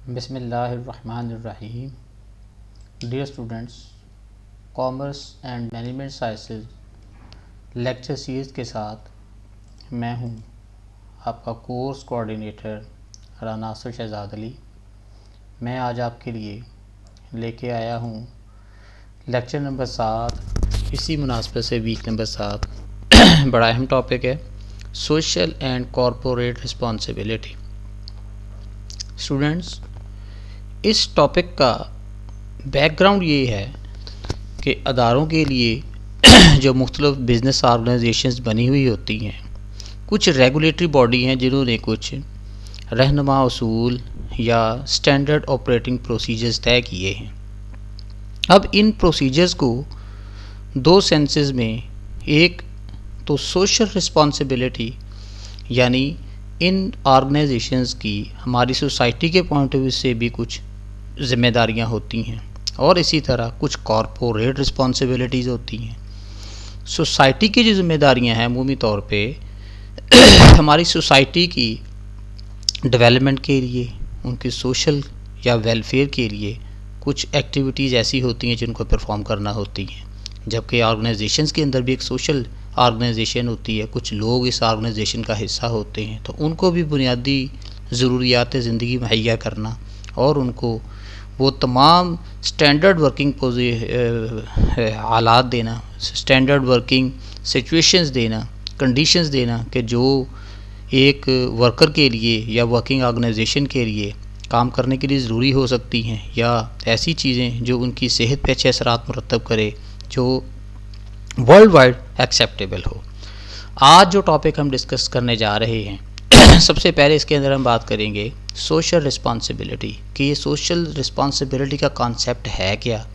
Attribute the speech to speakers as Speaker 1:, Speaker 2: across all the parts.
Speaker 1: बिस्मिल्लाहिर्रहमानिर्रहीम। Dear students, commerce and management sciences lecture series के साथ मैं हूं आपका कोर्स कोऑर्डिनेटर रानासर शहजाद अली। मैं आज आपके लिए लेके आया हूं लेक्चर नंबर 7। इसी मुनासबत से वीक नंबर 7 बड़ा अहम टॉपिक है, social and corporate responsibility. Students, इस टॉपिक का बैकग्राउंड ये है कि अदारों के लिए जो मुख्तलिफ बिज़नेस ऑर्गेनाइजेशंस बनी हुई होती हैं, कुछ रेगुलेटरी बॉडी हैं जिन्होंने कुछ रहनुमा उसूल या स्टैंडर्ड ऑपरेटिंग प्रोसीजर्स तय किए हैं। अब इन प्रोसीजर्स को दो सेंसेस में, एक तो सोशल रिस्पॉन्सिबिलिटी यानी इन ऑर्गेनाइजेशंस की हमारी सोसाइटी के पॉइंट ऑफ व्यू से भी कुछ ज़िम्मेदारियां होती हैं, और इसी तरह कुछ कॉरपोरेट रिस्पॉन्सिबिलिटीज़ होती हैं। सोसाइटी की जो ज़िम्मेदारियां हैं अमूमी तौर पे हमारी सोसाइटी की डेवलपमेंट के लिए, उनकी सोशल या वेलफेयर के लिए कुछ एक्टिविटीज़ ऐसी होती हैं जिनको परफॉर्म करना होती हैं। जबकि ऑर्गेनाइजेशंस के अंदर भी एक सोशल ऑर्गेनाइजेशन होती है, कुछ लोग इस ऑर्गेनाइजेशन का हिस्सा होते हैं, तो उनको भी बुनियादी ज़रूरियात ज़िंदगी मुहैया करना और उनको वो तमाम स्टैंडर्ड वर्किंग हालात देना, स्टैंडर्ड वर्किंग सिचुएशंस देना, कंडीशंस देना कि जो एक वर्कर के लिए या वर्किंग ऑर्गेनाइजेशन के लिए काम करने के लिए ज़रूरी हो सकती हैं, या ऐसी चीज़ें जो उनकी सेहत पे अच्छे असरात मुरतब करे, जो वर्ल्ड वाइड एक्सेप्टेबल हो। आज जो टॉपिक हम डिस्कस करने जा रहे हैं सबसे पहले इसके अंदर हम बात करेंगे सोशल रिस्पॉन्सिबिलिटी कि ये सोशल रिस्पॉन्सिबिलिटी का कॉन्सेप्ट है क्या।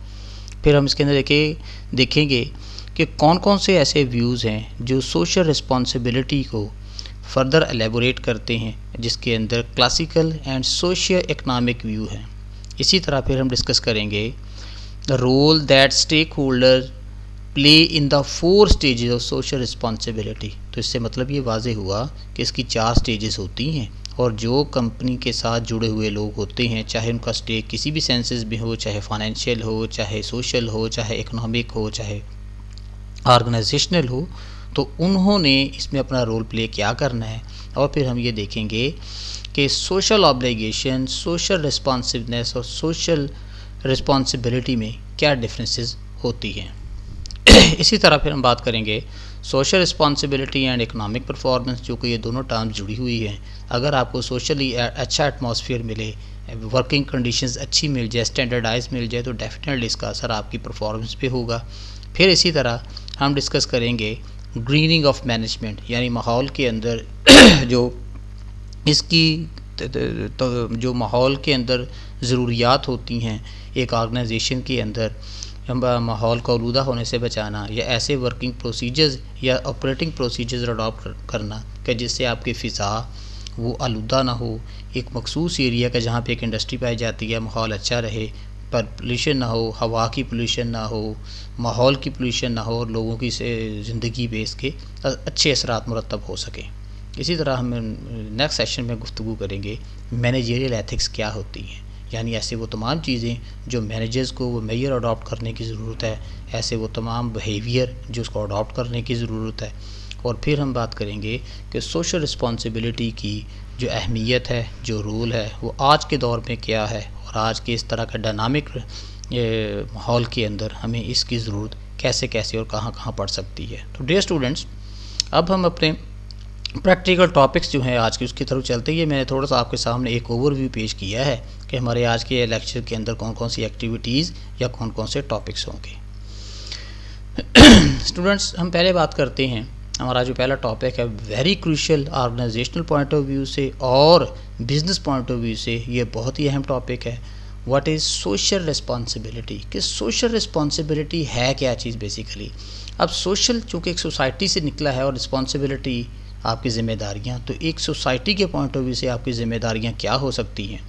Speaker 1: फिर हम इसके अंदर देखेंगे कि कौन कौन से ऐसे व्यूज़ हैं जो सोशल रिस्पॉन्सिबिलिटी को फर्दर एलेबोरेट करते हैं, जिसके अंदर classical and socio economic view है। इसी तरह फिर हम डिस्कस करेंगे the role that stakeholder play in the 4 stages of social responsibility. तो इससे मतलब ये वाज़ेह हुआ कि इसकी 4 स्टेजेस होती हैं, और जो कंपनी के साथ जुड़े हुए लोग होते हैं, चाहे उनका स्टेक किसी भी सेंसेस में हो, चाहे फाइनेंशियल हो, चाहे सोशल हो, चाहे इकोनॉमिक हो, चाहे ऑर्गेनाइजेशनल हो, तो उन्होंने इसमें अपना रोल प्ले क्या करना है। और फिर हम ये देखेंगे कि सोशल ऑब्लिगेशन, सोशल रिस्पॉन्सिवनेस और सोशल रिस्पॉन्सिबिलिटी में क्या डिफरेंसेस होती हैं। इसी तरह फिर हम बात करेंगे social responsibility and economic performance, जो कि ये दोनों टर्म्स जुड़ी हुई हैं। अगर आपको सोशली अच्छा एटमॉस्फेयर मिले, वर्किंग कंडीशंस अच्छी मिल जाए, स्टैंडर्डाइज मिल जाए, तो डेफिनेटली इसका असर आपकी परफॉर्मेंस पे होगा। फिर इसी तरह हम डिस्कस करेंगे ग्रीनिंग ऑफ मैनेजमेंट, यानी माहौल के अंदर जो इसकी जो माहौल के अंदर ज़रूरियात होती हैं एक ऑर्गेनाइजेशन के अंदर, माहौल को आलूदा होने से बचाना, या ऐसे वर्किंग प्रोसीजर्स या ऑपरेटिंग प्रोसीजर्स अडॉप्ट करना कि जिससे आपकी फ़िज़ा वो आलूदा ना हो। एक मखसूस एरिया का जहाँ पे एक इंडस्ट्री पाई जाती है, माहौल अच्छा रहे, पर पोल्यूशन ना हो, हवा की पोल्यूशन ना हो, माहौल की पोल्यूशन ना हो, और लोगों की ज़िंदगी पे इसके अच्छे असरात मुरतब हो सकें। इसी तरह हम नेक्स्ट सेशन में गुफ्तगू करेंगे मैनेजरियल एथिक्स क्या होती हैं, यानी ऐसे वो तमाम चीज़ें जो मैनेजर्स को वो मेजर अडॉप्ट करने की ज़रूरत है, ऐसे वो तमाम बिहेवियर जो उसको अडॉप्ट करने की ज़रूरत है। और फिर हम बात करेंगे कि सोशल रिस्पॉन्सिबिलिटी की जो अहमियत है, जो रोल है, वो आज के दौर में क्या है, और आज के इस तरह का डायनामिक माहौल के अंदर हमें इसकी ज़रूरत कैसे कैसे और कहाँ कहाँ पड़ सकती है। तो डियर स्टूडेंट्स, अब हम अपने प्रैक्टिकल टॉपिक्स जो हैं आज की उसकी तरफ चलते ही मैंने थोड़ा सा आपके सामने एक ओवरव्यू पेश किया है कि हमारे आज के लेक्चर के अंदर कौन कौन सी एक्टिविटीज़ या कौन कौन से टॉपिक्स होंगे। स्टूडेंट्स, हम पहले बात करते हैं, हमारा जो पहला टॉपिक है very crucial organizational point of view से और बिजनेस पॉइंट ऑफ व्यू से ये बहुत ही अहम टॉपिक है। व्हाट इज़ सोशल रिस्पॉन्सिबिलिटी, कि सोशल रिस्पॉन्सिबिलिटी है क्या चीज़ बेसिकली। अब सोशल चूँकि एक सोसाइटी से निकला है और रिस्पॉन्सिबिलिटी आपकी ज़िम्मेदारियाँ, तो एक सोसाइटी के पॉइंट ऑफ व्यू से आपकी ज़िम्मेदारियाँ क्या हो सकती हैं।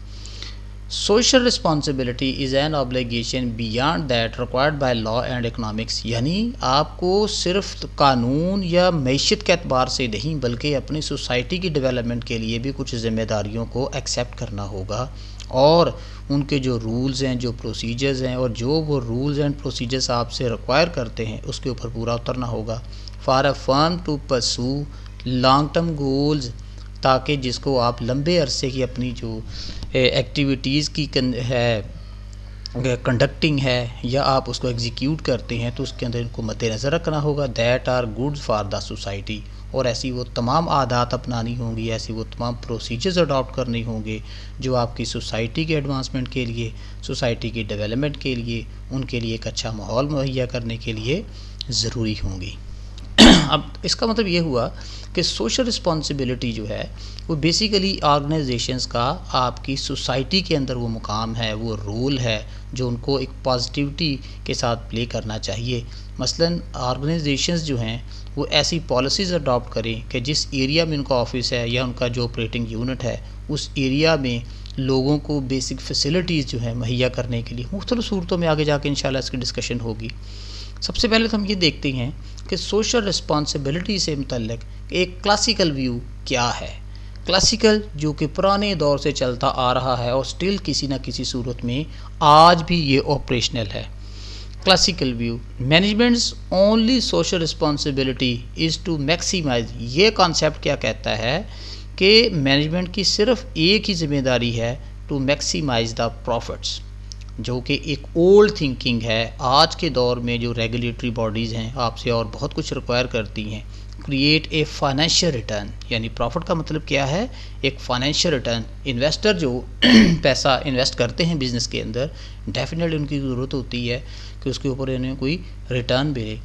Speaker 1: Social responsibility is an obligation beyond that required by law and economics, यानी आपको सिर्फ कानून या मैशत के अतबार से नहीं बल्कि अपनी सोसाइटी की डेवलपमेंट के लिए भी कुछ ज़िम्मेदारियों को एक्सेप्ट करना होगा और उनके जो रूल्स हैं, जो प्रोसीजर्स हैं और जो वो रूल्स एंड प्रोसीजर्स आपसे रिक्वायर करते हैं उसके ऊपर पूरा उतरना होगा। For a firm to pursue long term goals, ताकि जिसको आप लंबे अरसे की अपनी जो एक्टिविटीज़ की कंडक्टिंग है या आप उसको एग्जीक्यूट करते हैं तो उसके अंदर इनको मद्देनज़र रखना होगा। That are good for the society, और ऐसी वो तमाम आदत अपनानी होंगी, ऐसी वो तमाम प्रोसीजर्स अडॉप्ट करने होंगे जो आपकी सोसाइटी के एडवांसमेंट के लिए, सोसाइटी की डेवलपमेंट के लिए, उनके लिए एक अच्छा माहौल मुहैया करने के लिए ज़रूरी होंगी। अब इसका मतलब ये हुआ कि सोशल रिस्पॉन्सिबिलिटी जो है वो बेसिकली ऑर्गेनाइजेशंस का आपकी सोसाइटी के अंदर वो मुकाम है, वो रोल है जो उनको एक पॉजिटिविटी के साथ प्ले करना चाहिए। मसलन ऑर्गेनाइजेशंस जो हैं वो ऐसी पॉलिसीज़ अडॉप्ट करें कि जिस एरिया में उनका ऑफिस है या उनका जो ऑपरेटिंग यूनिट है उस एरिया में लोगों को बेसिक फैसिलिटीज़ जो है मुहैया करने के लिए मुख्तलिफ़ सूरतों में आगे जाके इंशाल्लाह इसकी डिस्कशन होगी। सबसे पहले तो हम ये देखते हैं कि सोशल रिस्पॉन्सिबिलिटी से मुतल्लिक एक क्लासिकल व्यू क्या है। क्लासिकल जो कि पुराने दौर से चलता आ रहा है और स्टिल किसी न किसी सूरत में आज भी ये ऑपरेशनल है। Classical view, managements only social responsibility is to maximize, ये कॉन्सेप्ट क्या कहता है कि मैनेजमेंट की सिर्फ एक ही जिम्मेदारी है, टू मैक्सिमाइज द प्रॉफिट्स, जो कि एक ओल्ड थिंकिंग है। आज के दौर में जो रेगुलेटरी बॉडीज़ हैं आपसे और बहुत कुछ रिक्वायर करती हैं, क्रिएट ए फाइनेंशियल रिटर्न, यानी प्रॉफिट का मतलब क्या है, एक फाइनेंशियल रिटर्न। इन्वेस्टर जो पैसा इन्वेस्ट करते हैं बिज़नेस के अंदर, डेफिनेटली उनकी ज़रूरत होती है कि उसके ऊपर उन्हें कोई रिटर्न मिले।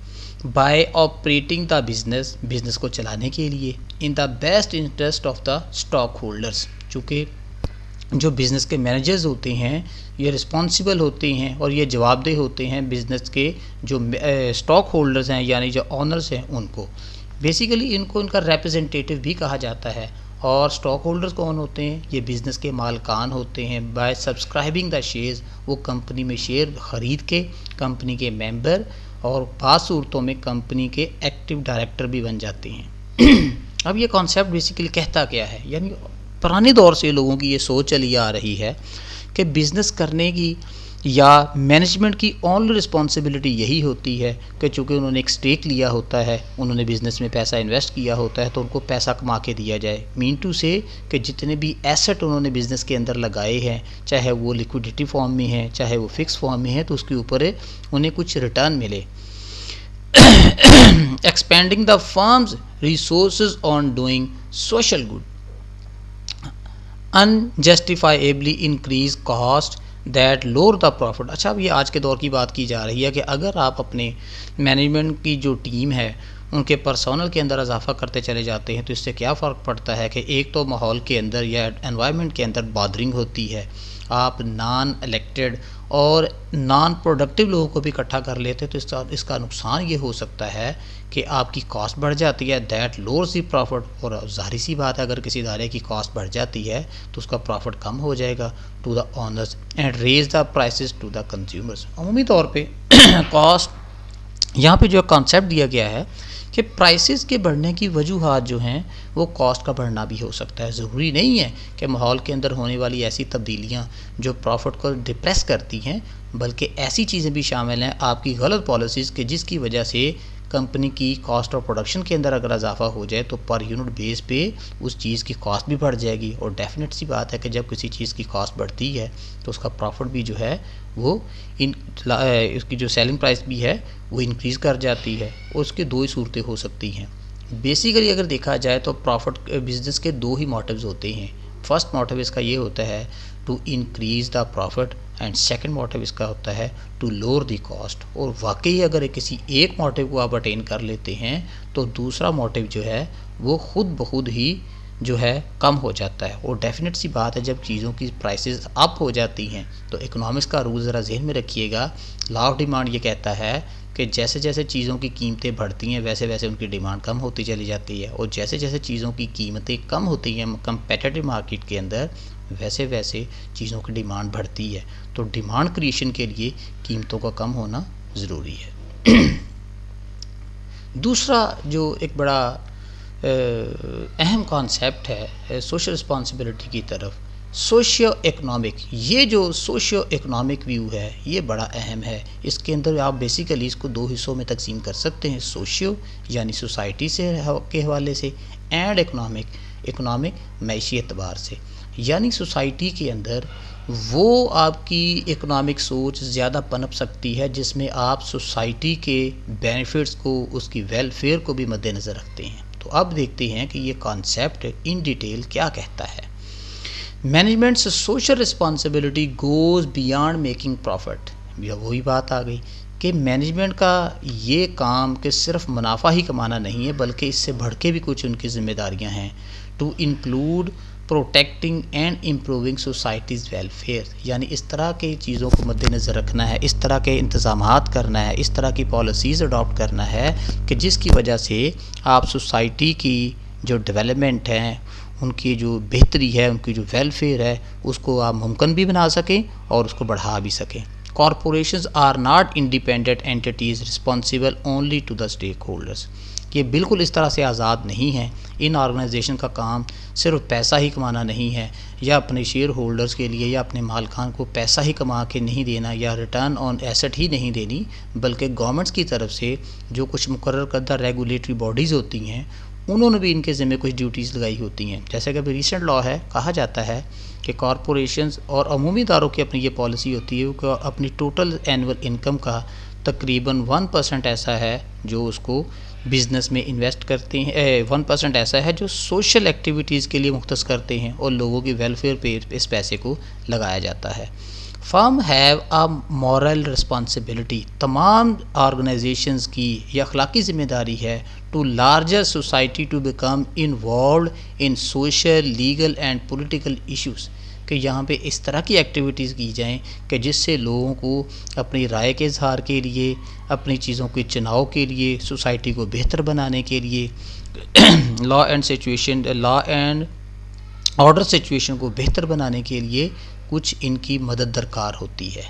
Speaker 1: Bye operating the business, business को चलाने के लिए, in the best interest of the stock holders, चूँकि जो बिज़नेस के मैनेजर्स होते हैं ये रिस्पॉन्सिबल होते हैं और ये जवाबदेह होते हैं बिज़नेस के जो स्टॉक होल्डर्स हैं यानी जो ऑनर्स हैं उनको। बेसिकली इनको इनका रिप्रेजेंटेटिव भी कहा जाता है। और स्टॉक होल्डर्स कौन होते हैं, ये बिज़नेस के मालकान होते हैं। बाय सब्सक्राइबिंग द शेयर्स, वो कंपनी में शेयर ख़रीद के कंपनी के मेंबर और बाज़ सूरतों में कंपनी के एक्टिव डायरेक्टर भी बन जाते हैं। अब ये कॉन्सेप्ट बेसिकली कहता क्या है, यानी पुराने दौर से लोगों की ये सोच चली आ रही है कि बिज़नेस करने की या मैनेजमेंट की ओनली रिस्पॉन्सिबिलिटी यही होती है कि चूँकि उन्होंने एक स्टेक लिया होता है, उन्होंने बिज़नेस में पैसा इन्वेस्ट किया होता है तो उनको पैसा कमा के दिया जाए। मीन टू से कि जितने भी एसेट उन्होंने बिज़नेस के अंदर लगाए हैं, चाहे वो लिक्विडिटी फॉर्म में है चाहे वो फिक्स फॉर्म में है, तो उसके ऊपर उन्हें कुछ रिटर्न मिले। Expending the firms resources on doing social good, unjustifiably increase cost that lower the profit. अच्छा, अब ये आज के दौर की बात की जा रही है कि अगर आप अपने मैनेजमेंट की जो टीम है उनके पर्सोनल के अंदर इजाफा करते चले जाते हैं तो इससे क्या फ़र्क पड़ता है कि एक तो माहौल के अंदर या एनवायरनमेंट के अंदर बॉदरिंग होती है, आप नॉन इलेक्टेड और नॉन प्रोडक्टिव लोगों को भी इकट्ठा कर लेते हैं तो इसका नुकसान ये हो सकता है कि आपकी कॉस्ट बढ़ जाती है। दैट लोअर्स द प्रॉफिट, और ज़ाहिर सी बात है अगर किसी इदारे की कॉस्ट बढ़ जाती है तो उसका प्रॉफिट कम हो जाएगा to the owners and raise the prices to the consumers. अमूमी तौर पे कॉस्ट यहाँ पे जो कॉन्सेप्ट दिया गया है कि प्राइसेस के बढ़ने की वजूहात जो हैं वो कॉस्ट का बढ़ना भी हो सकता है। ज़रूरी नहीं है कि माहौल के अंदर होने वाली ऐसी तब्दीलियाँ जो प्रॉफिट को डिप्रेस करती हैं, बल्कि ऐसी चीज़ें भी शामिल हैं आपकी गलत पॉलिसीज़ के जिसकी वजह से कंपनी की कॉस्ट ऑफ प्रोडक्शन के अंदर अगर इजाफा हो जाए तो पर यूनिट बेस पे उस चीज़ की कॉस्ट भी बढ़ जाएगी। और डेफिनेट सी बात है कि जब किसी चीज़ की कॉस्ट बढ़ती है तो उसका प्रॉफिट भी जो है वो उसकी जो सेलिंग प्राइस भी है वो इंक्रीज़ कर जाती है। और उसकी दो ही सूरतें हो सकती हैं। बेसिकली अगर देखा जाए तो प्रॉफिट बिज़नेस के दो ही मोटिव्स होते हैं। फर्स्ट मोटिव इसका ये होता है to increase the profit and second motive इसका होता है टू लोअर द कॉस्ट। और वाकई अगर किसी एक मोटिव को आप अटेन कर लेते हैं तो दूसरा मोटिव जो है वो खुद ब खुद ही जो है कम हो जाता है। और डेफिनेट सी बात है जब चीज़ों की प्राइसेस अप हो जाती हैं तो इकोनॉमिक्स का रूल ज़रा जहन में रखिएगा। लॉ ऑफ डिमांड ये कहता है कि जैसे जैसे चीज़ों की कीमतें बढ़ती हैं वैसे वैसे उनकी डिमांड कम होती चली जाती है, और जैसे जैसे चीज़ों की कीमतें कम होती हैं कंपेटिटिव मार्केट के अंदर वैसे वैसे चीज़ों की डिमांड बढ़ती है। तो डिमांड क्रिएशन के लिए कीमतों का कम होना ज़रूरी है। दूसरा जो एक बड़ा अहम कॉन्सेप्ट है सोशल रिस्पॉन्सिबिलिटी की तरफ, सोशियो इकोनॉमिक। ये जो सोशियो इकोनॉमिक व्यू है ये बड़ा अहम है। इसके अंदर आप बेसिकली इसको दो हिस्सों में तकसीम कर सकते हैं, सोशियो यानी सोसाइटी से के हवाले से, एंड इकोनॉमिक मैशी एतबार से। यानी सोसाइटी के अंदर वो आपकी इकोनॉमिक सोच ज़्यादा पनप सकती है जिसमें आप सोसाइटी के बेनिफिट्स को, उसकी वेलफेयर को भी मद्देनज़र रखते हैं। तो अब देखते हैं कि ये कॉन्सेप्ट इन डिटेल क्या कहता है। Managements social responsibility goes beyond making profit. वही बात आ गई कि मैनेजमेंट का ये काम कि सिर्फ मुनाफा ही कमाना नहीं है, बल्कि इससे बढ़ के भी कुछ उनकी जिम्मेदारियां हैं। To include protecting and improving society's welfare, यानी इस तरह की चीज़ों को मद्देनज़र रखना है, इस तरह के इंतज़ामात करना है, इस तरह की पॉलिसीज़ अडॉप्ट करना है कि जिसकी वजह से आप सोसाइटी की जो डेवलपमेंट है, उनकी जो बेहतरी है, उनकी जो वेलफेयर है, उसको आप मुमकिन भी बना सकें और उसको बढ़ा भी सकें। Corporations are not independent entities responsible only to the stakeholders. ये बिल्कुल इस तरह से आज़ाद नहीं है। इन ऑर्गेनाइजेशन का काम सिर्फ पैसा ही कमाना नहीं है, या अपने शेयर होल्डर्स के लिए या अपने मालकान को पैसा ही कमा के नहीं देना, या रिटर्न ऑन एसेट ही नहीं देनी, बल्कि गवर्नमेंट्स की तरफ से जो कुछ मुकर्रर करदा रेगुलेटरी बॉडीज़ होती हैं उन्होंने भी इनके ज़िम्मे कुछ ड्यूटीज़ लगाई होती हैं। जैसे कि अभी रिसेंट लॉ है, कहा जाता है कि कॉरपोरेशंस और अमूमी इदारों की अपनी ये पॉलिसी होती है कि अपनी टोटल एनुअल इनकम का तकरीबन 1% ऐसा है जो उसको बिज़नेस में इन्वेस्ट करते हैं, 1% ऐसा है जो सोशल एक्टिविटीज़ के लिए मुख्तस करते हैं और लोगों की वेलफेयर पे इस पैसे को लगाया जाता है। Firm have a moral responsibility, तमाम ऑर्गेनाइजेशंस की यह अखलाकी ज़िम्मेदारी है to larger society to become involve in social, legal and political issues, कि यहाँ पे इस तरह की एक्टिविटीज़ की जाएँ कि जिससे लोगों को अपनी राय के इजहार के लिए, अपनी चीज़ों के चुनाव के लिए, सोसाइटी को बेहतर बनाने के लिए, लॉ एंड ऑर्डर सिचुएशन को बेहतर बनाने के लिए कुछ इनकी मदद दरकार होती है।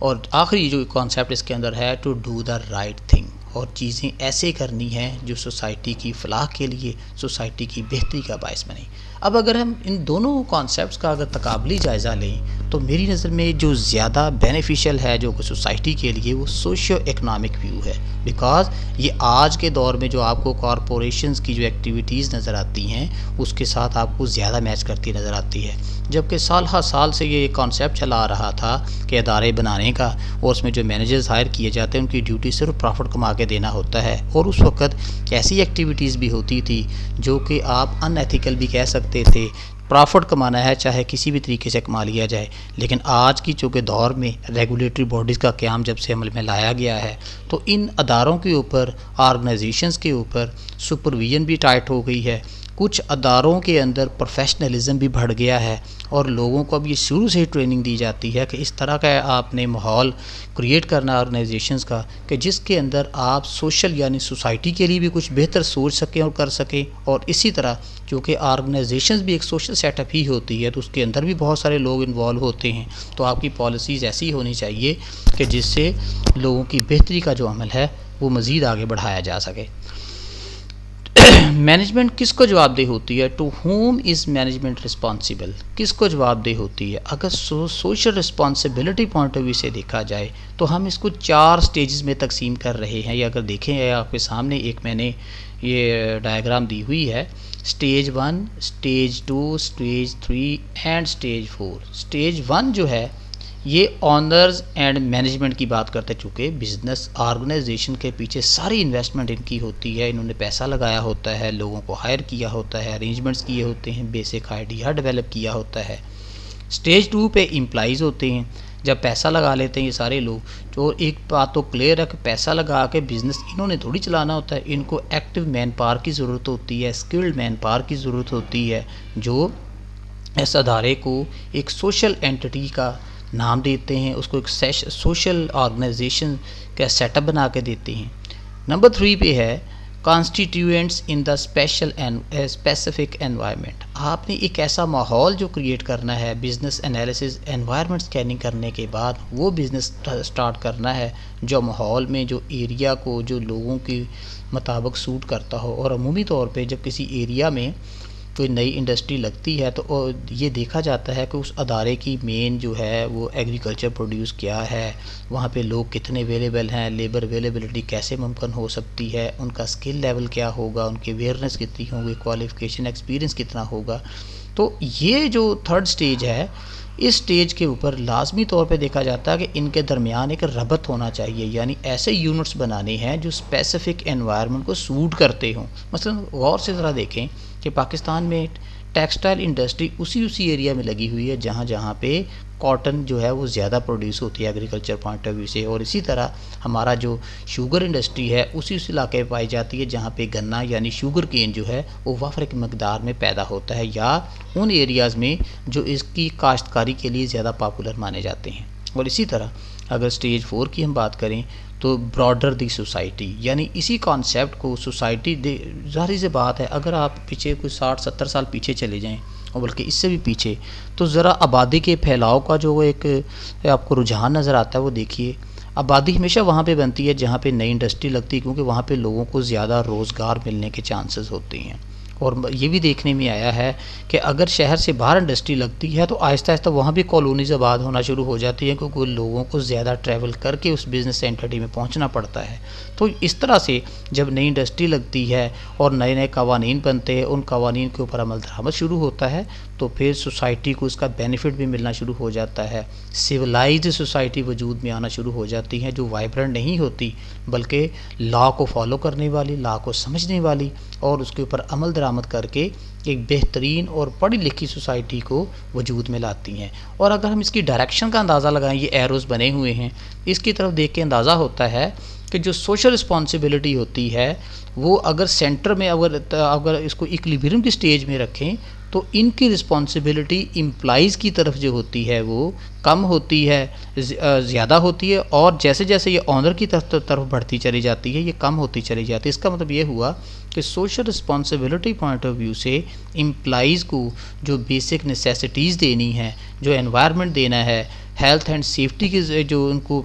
Speaker 1: और आखिरी जो कॉन्सेप्ट इसके अंदर है, to do the right thing, और चीज़ें ऐसे करनी हैं जो सोसाइटी की फलाह के लिए, सोसाइटी की बेहतरी का बायस बने। अब अगर हम इन दोनों कॉन्सेप्ट्स का अगर तकाबली जायज़ा लें तो मेरी नज़र में जो ज़्यादा बेनिफिशियल है जो सोसाइटी के लिए, वो सोशियो इकोनॉमिक व्यू है। बिकॉज़ ये आज के दौर में जो आपको कॉरपोरेशंस की जो एक्टिविटीज़ नज़र आती हैं उसके साथ आपको ज़्यादा मैच करती नज़र आती है, जबकि साल हर साल से ये कॉन्सेप्ट चला आ रहा था कि अदारे बनाने का, और उसमें जो मैनेजर्स हायर किए जाते हैं उनकी ड्यूटी सिर्फ प्रॉफिट कमा के देना होता है। और उस वक्त ऐसी एक्टिविटीज़ भी होती थी जो कि आप अनएथिकल भी कह सकते थे। प्रॉफिट कमाना है चाहे किसी भी तरीके से कमा लिया जाए, लेकिन आज की चूँकि दौर में रेगुलेटरी बॉडीज़ का क़याम जब से अमल में लाया गया है तो इन अदारों के ऊपर, ऑर्गेनाइजेशंस के ऊपर सुपरविजन भी टाइट हो गई है। कुछ अदारों के अंदर प्रोफेशनलिज्म भी बढ़ गया है और लोगों को अब ये शुरू से ही ट्रेनिंग दी जाती है कि इस तरह का आपने माहौल क्रिएट करना ऑर्गेनाइजेशंस का कि जिसके अंदर आप सोशल यानी सोसाइटी के लिए भी कुछ बेहतर सोच सकें और कर सकें। और इसी तरह क्योंकि ऑर्गेनाइजेशंस भी एक सोशल सेटअप ही होती है तो उसके अंदर भी बहुत सारे लोग इन्वॉल्व होते हैं, तो आपकी पॉलिसीज़ ऐसी होनी चाहिए कि जिससे लोगों की बेहतरी का जो अमल है वो मज़ीद आगे बढ़ाया जा सके। मैनेजमेंट किसको जवाबदेह होती है? To whom is management responsible, किसको जवाबदेह होती है? अगर social responsibility point of view से देखा जाए तो हम इसको 4 स्टेजेस में तकसीम कर रहे हैं। या अगर देखें आपके सामने एक मैंने ये डायग्राम दी हुई है, stage 1, stage 2, stage 3 and stage 4। Stage 1 जो है ये ऑनर्स एंड मैनेजमेंट की बात करते, चूँकि बिज़नेस ऑर्गेनाइजेशन के पीछे सारी इन्वेस्टमेंट इनकी होती है, इन्होंने पैसा लगाया होता है, लोगों को हायर किया होता है, अरेंजमेंट्स किए होते हैं, बेसिक आइडिया डेवलप किया होता है। स्टेज 2 पे एम्प्लॉइज़ होते हैं, जब पैसा लगा लेते हैं ये सारे लोग, जो एक बात तो क्लियर है कि पैसा लगा के बिज़नेस इन्होंने थोड़ी चलाना होता है, इनको एक्टिव मैन पावर की ज़रूरत होती है, स्किल्ड मैन पावर की ज़रूरत होती है, जो इस अदारे को एक सोशल एंटिटी का नाम देते हैं, उसको एक सोशल ऑर्गेनाइजेशन का सेटअप बना के देते हैं। नंबर 3 पे है constituents in the specific environment. आपने एक ऐसा माहौल जो क्रिएट करना है बिज़नेस एनालिसिस एनवायरनमेंट स्कैनिंग करने के बाद, वो बिज़नेस स्टार्ट करना है जो माहौल में, जो एरिया को, जो लोगों के मुताबिक सूट करता हो। और अमूमी तौर पे जब किसी एरिया में कोई नई इंडस्ट्री लगती है तो ये देखा जाता है कि उस अदारे की मेन जो है वो एग्रीकल्चर प्रोड्यूस क्या है, वहाँ पे लोग कितने अवेलेबल हैं, लेबर अवेलेबिलिटी कैसे मुमकिन हो सकती है, उनका स्किल लेवल क्या होगा, उनकी अवेयरनेस कितनी होगी, क्वालिफ़िकेशन एक्सपीरियंस कितना होगा। तो ये जो थर्ड स्टेज है, इस स्टेज के ऊपर लाजमी तौर पे देखा जाता है कि इनके दरमियान एक रबत होना चाहिए, यानी ऐसे यूनिट्स बनाने हैं जो स्पेसिफिक एनवायरनमेंट को सूट करते हों। मसलन गौर से ज़रा देखें कि पाकिस्तान में टेक्सटाइल इंडस्ट्री उसी एरिया में लगी हुई है जहाँ पे कॉटन जो है वो ज़्यादा प्रोड्यूस होती है एग्रीकल्चर पॉइंट ऑफ व्यू से, और इसी तरह हमारा जो शुगर इंडस्ट्री है उसी इलाके में पाई जाती है जहाँ पे गन्ना यानी शुगर केन जो है वो वाफर की मकदार में पैदा होता है, या उन एरियाज़ में जो इसकी काश्तकारी के लिए ज़्यादा पॉपुलर माने जाते हैं। और इसी तरह अगर स्टेज 4 की हम बात करें तो ब्रॉडर दी सोसाइटी, यानी इसी कॉन्सेप्ट को सोसाइटी ज़ाहिर सी बात है, अगर आप पीछे कोई 60-70 साल पीछे चले जाएं और बल्कि इससे भी पीछे, तो ज़रा आबादी के फैलाव का जो एक आपको रुझान नज़र आता है वो देखिए। आबादी हमेशा वहाँ पे बनती है जहाँ पे नई इंडस्ट्री लगती है, क्योंकि वहाँ पे लोगों को ज़्यादा रोज़गार मिलने के चांसेस होते हैं। और ये भी देखने में आया है कि अगर शहर से बाहर इंडस्ट्री लगती है तो आहिस्ता आहिस्ता वहाँ भी कॉलोनीज आबाद होना शुरू हो जाती है, क्योंकि लोगों को ज़्यादा ट्रैवल करके उस बिज़नेस सेंटरिटी में पहुँचना पड़ता है। तो इस तरह से जब नई इंडस्ट्री लगती है और नए नए कवानीन बनते हैं, उन कवानीन के ऊपर अमल दरामद शुरू होता है, तो फिर सोसाइटी को इसका बेनिफिट भी मिलना शुरू हो जाता है। सिविलाइज्ड सोसाइटी वजूद में आना शुरू हो जाती है, जो वाइब्रेंट नहीं होती बल्कि लॉ को फॉलो करने वाली, लॉ को समझने वाली और उसके ऊपर अमल दरामद करके एक बेहतरीन और पढ़ी लिखी सोसाइटी को वजूद में लाती हैं। और अगर हम इसकी डायरेक्शन का अंदाज़ा लगाएं, ये एरोज़ बने हुए हैं, इसकी तरफ देख के अंदाज़ा होता है कि जो सोशल रिस्पॉन्सिबिलिटी होती है वो अगर सेंटर में अगर इसको इक्विलिब्रियम की स्टेज में रखें तो इनकी रिस्पॉन्सिबिलिटी इम्प्लाइज़ की तरफ जो होती है वो कम होती है, ज़्यादा होती है, और जैसे जैसे ये ऑनर की तरफ बढ़ती चली जाती है ये कम होती चली जाती है। इसका मतलब ये हुआ कि social responsibility point of view से इम्प्लाइज़ को जो बेसिक नेसेसिटीज़ देनी है, जो एनवायरनमेंट देना है, हेल्थ एंड सेफ्टी की जो उनको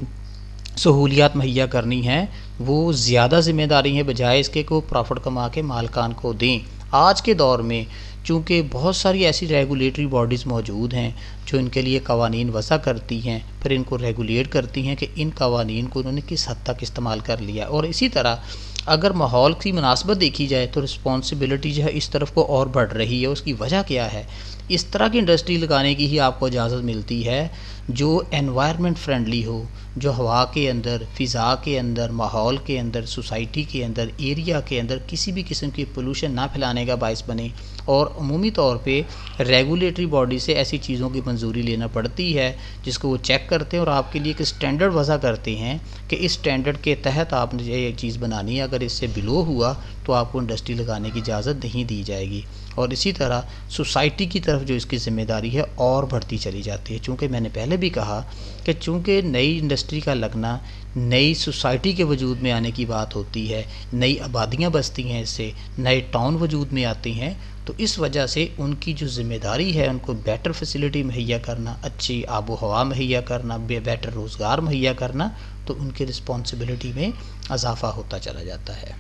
Speaker 1: सहूलियात मुहैया करनी है, वो ज़्यादा ज़िम्मेदारी है बजाय इसके को प्रॉफिट कमा के मालकान को दें। आज के दौर में चूँकि बहुत सारी ऐसी रेगुलेटरी बॉडीज़ मौजूद हैं जो इनके लिए कवानीन वज़ा करती हैं, फिर इनको रेगुलेट करती हैं कि इन कवानीन को उन्होंने किस हद तक इस्तेमाल कर लिया। और इसी तरह अगर माहौल की मुनासबत देखी जाए तो रिस्पॉन्सिबिलिटी जो है इस तरफ को और बढ़ रही है। उसकी वजह क्या है? इस तरह की इंडस्ट्री लगाने की ही आपको इजाज़त मिलती है जो एनवायरनमेंट फ्रेंडली हो, जो हवा के अंदर, फ़िज़ा के अंदर, माहौल के अंदर, सोसाइटी के अंदर, एरिया के अंदर किसी भी किस्म की पोल्यूशन ना फैलाने का बायस बने। और अमूमी तौर पे रेगुलेटरी बॉडी से ऐसी चीज़ों की मंजूरी लेना पड़ती है जिसको वो चेक करते हैं और आपके लिए एक स्टैंडर्ड वज़ा करते हैं कि इस स्टैंडर्ड के तहत आपने ये चीज़ बनानी है, अगर इससे बिलो हुआ तो आपको इंडस्ट्री लगाने की इजाज़त नहीं दी जाएगी। और इसी तरह सोसाइटी की तरफ जो इसकी ज़िम्मेदारी है और बढ़ती चली जाती है, चूँकि मैंने पहले भी कहा कि चूँकि नई इंडस्ट्री का लगना नई सोसाइटी के वजूद में आने की बात होती है, नई आबादियाँ बसती हैं, इससे नए टाउन वजूद में आते हैं, तो इस वजह से उनकी जो ज़िम्मेदारी है उनको बेटर फैसिलिटी मुहैया करना, अच्छी आबो हवा मुहैया करना, बेटर रोज़गार मुहैया करना, तो उनकी रिस्पॉन्सिबिलिटी में इजाफ़ा होता चला जाता है।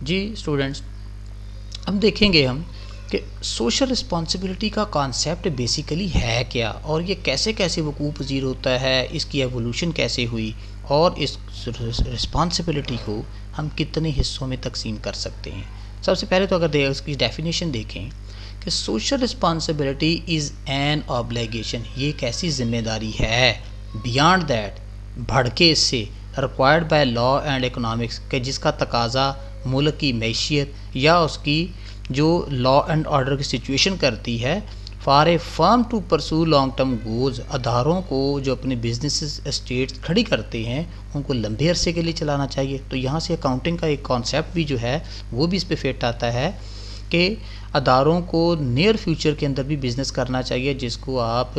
Speaker 1: जी स्टूडेंट्स, अब देखेंगे हम कि सोशल रिस्पॉन्सिबिलिटी का कॉन्सेप्ट बेसिकली है क्या और ये कैसे कैसे वकूफ़ पज़ीर होता है, इसकी एवोल्यूशन कैसे हुई और इस रिस्पॉन्सिबिलिटी को हम कितने हिस्सों में तकसीम कर सकते हैं। सबसे पहले तो अगर इसकी डेफिनेशन देखें कि social responsibility is an obligation, ये एक ऐसी ज़िम्मेदारी है बियॉन्ड दैट, बढ़ के इससे, required by law and economics, के जिसका तकाजा मुल्क की मैशियत या उसकी जो लॉ एंड ऑर्डर की सिचुएशन करती है, for a firm to pursue long term goals, अदारों को जो अपने बिजनेस एस्टेट्स खड़ी करते हैं उनको लंबे अरसे के लिए चलाना चाहिए। तो यहाँ से अकाउंटिंग का एक कॉन्सेप्ट भी जो है वो भी इस पे फिट आता है कि अदारों को नियर फ्यूचर के अंदर भी बिज़नेस करना चाहिए जिसको आप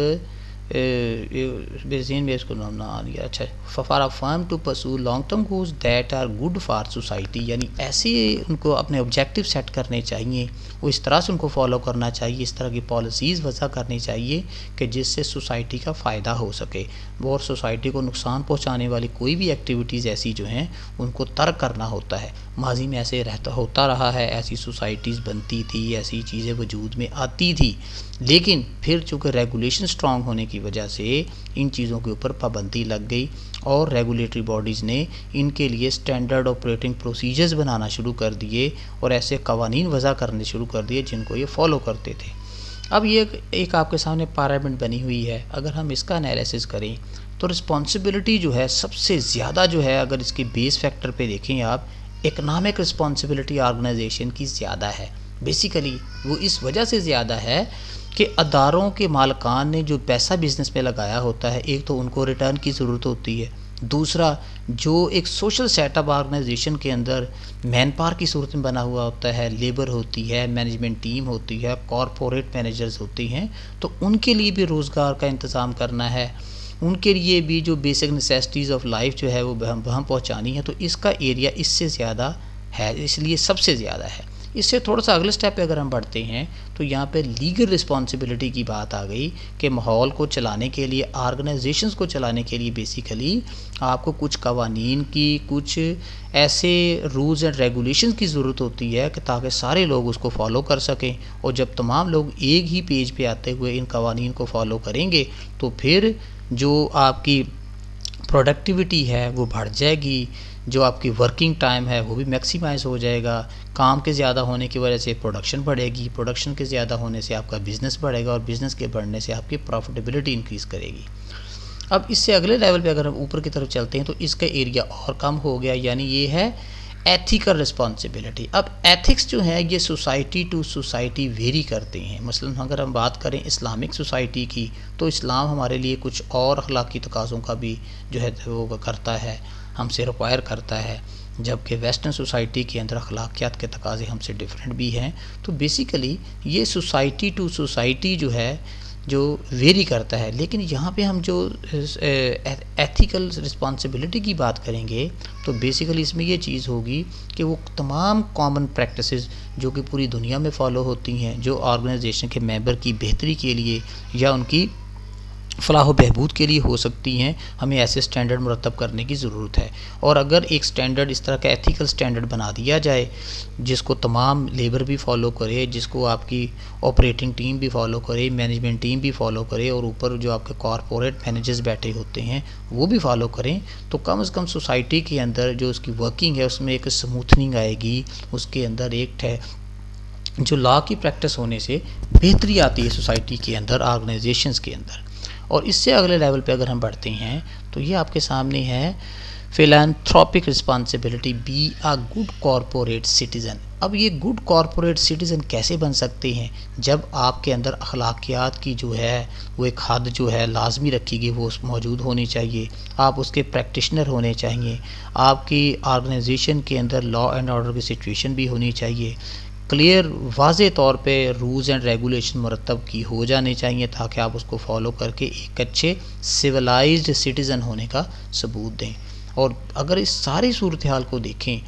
Speaker 1: बेजीन में इसको नाम ना आ गया। अच्छा, for a firm to pursue long term goals that are good for society, यानी ऐसे उनको अपने ऑब्जेक्टिव सेट करने चाहिए, वो इस तरह से उनको फॉलो करना चाहिए, इस तरह की पॉलिसीज़ वज़ा करनी चाहिए कि जिससे सोसाइटी का फ़ायदा हो सके। और सोसाइटी को नुकसान पहुंचाने वाली कोई भी एक्टिविटीज़ ऐसी जो हैं उनको तर्क करना होता है। माजी में ऐसे होता रहा है, ऐसी सोसाइटीज़ बनती थी, ऐसी चीज़ें वजूद में आती थी, लेकिन फिर चूँकि रेगुलेशन स्ट्रॉन्ग होने की वजह से इन चीज़ों के ऊपर पाबंदी लग गई और रेगुलेटरी बॉडीज़ ने इनके लिए स्टैंडर्ड ऑपरेटिंग प्रोसीजर्स बनाना शुरू कर दिए और ऐसे कवानीन वज़ा करने शुरू कर दिए जिनको ये फॉलो करते थे। अब ये एक आपके सामने पार्लियामेंट बनी हुई है, अगर हम इसका एनालिसिस करें तो रिस्पॉन्सिबिलिटी जो है सबसे ज़्यादा जो है, अगर इसके बेस फैक्टर पे देखें आप, इकनॉमिक रिस्पॉन्सिबिलिटी ऑर्गेनाइजेशन की ज़्यादा है। बेसिकली वो इस वजह से ज़्यादा है कि अदारों के मालकान ने जो पैसा बिज़नेस में लगाया होता है, एक तो उनको रिटर्न की ज़रूरत होती है, दूसरा जो एक सोशल सेटअप ऑर्गेनाइजेशन के अंदर मैन पावर की सूरत में बना हुआ होता है, लेबर होती है, मैनेजमेंट टीम होती है, कॉरपोरेट मैनेजर्स होती हैं, तो उनके लिए भी रोज़गार का इंतज़ाम करना है, उनके लिए भी जो बेसिक नेसेसिटीज़ ऑफ लाइफ जो है वो वहाँ पहुँचानी है। तो इसका एरिया इससे ज़्यादा है, इसलिए सबसे ज़्यादा है। इससे थोड़ा सा अगले स्टेप पे अगर हम बढ़ते हैं तो यहाँ पे लीगल रिस्पॉन्सिबिलिटी की बात आ गई कि माहौल को चलाने के लिए, ऑर्गेनाइजेशंस को चलाने के लिए बेसिकली आपको कुछ कवानीन की, कुछ ऐसे रूल्स एंड रेगुलेशंस की ज़रूरत होती है कि ताकि सारे लोग उसको फॉलो कर सकें। और जब तमाम लोग एक ही पेज पे आते हुए इन कवानीन को फॉलो करेंगे तो फिर जो आपकी प्रोडक्टिविटी है वो बढ़ जाएगी, जो आपकी वर्किंग टाइम है वो भी मैक्सिमाइज़ हो जाएगा, काम के ज़्यादा होने की वजह से प्रोडक्शन बढ़ेगी, प्रोडक्शन के ज़्यादा होने से आपका बिज़नेस बढ़ेगा और बिज़नेस के बढ़ने से आपकी प्रॉफिटेबिलिटी इंक्रीज़ करेगी। अब इससे अगले लेवल पे अगर हम ऊपर की तरफ चलते हैं तो इसका एरिया और कम हो गया, यानी ये है एथिकल रिस्पॉन्सिबिलिटी। अब एथिक्स जो है ये सोसाइटी टू सोसाइटी वेरी करते हैं। मसलन अगर हम बात करें इस्लामिक सोसाइटी की तो इस्लाम हमारे लिए कुछ और अखलाकी तकाज़ों का भी जो है वो करता है, हमसे रिक्वायर करता है, जबकि वेस्टर्न सोसाइटी के अंदर अखलाकियात के तकाज़े हमसे डिफरेंट भी हैं। तो बेसिकली ये सोसाइटी टू सोसाइटी जो है जो वेरी करता है। लेकिन यहाँ पे हम जो एथिकल रिस्पॉन्सिबिलिटी की बात करेंगे तो बेसिकली इसमें ये चीज़ होगी कि वो तमाम कॉमन प्रैक्टिसेस जो कि पूरी दुनिया में फ़ॉलो होती हैं, जो ऑर्गेनाइजेशन के मेंबर की बेहतरी के लिए या उनकी फ़लाह बहबूद के लिए हो सकती हैं, हमें ऐसे स्टैंडर्ड मुरतब करने की ज़रूरत है। और अगर एक स्टैंडर्ड इस तरह का एथिकल स्टैंडर्ड बना दिया जाए जिसको तमाम लेबर भी फॉलो करे, जिसको आपकी ऑपरेटिंग टीम भी फॉलो करे, मैनेजमेंट टीम भी फॉलो करे और ऊपर जो आपके कॉरपोरेट मैनेजर्स बैठे होते हैं वो भी फॉलो करें, तो कम से कम सोसाइटी के अंदर जो उसकी वर्किंग है उसमें एक स्मूथनिंग आएगी, उसके अंदर एक जो लॉ की प्रैक्टिस होने से बेहतरी आती है सोसाइटी के अंदर, ऑर्गेनाइजेशंस के अंदर। और इससे अगले लेवल पे अगर हम बढ़ते हैं तो ये आपके सामने है फिलैंथ्रोपिक रिस्पॉन्सिबिलिटी, बी आ गुड कॉरपोरेट सिटीज़न। अब ये गुड कॉरपोरेट सिटीज़न कैसे बन सकते हैं? जब आपके अंदर अखलाकियात की जो है वो एक हद जो है लाजमी रखी गई वो मौजूद होनी चाहिए, आप उसके प्रैक्टिशनर होने चाहिए, आपकी ऑर्गेनाइजेशन के अंदर लॉ एंड ऑर्डर की सिचुएशन भी होनी चाहिए, क्लियर वाज़े तौर पे रूल्स एंड रेगुलेशन मुरतब की हो जाने चाहिए ताकि आप उसको फॉलो करके एक अच्छे सिविलाइज्ड सिटीज़न होने का सबूत दें। और अगर इस सारी सूरत हाल को देखें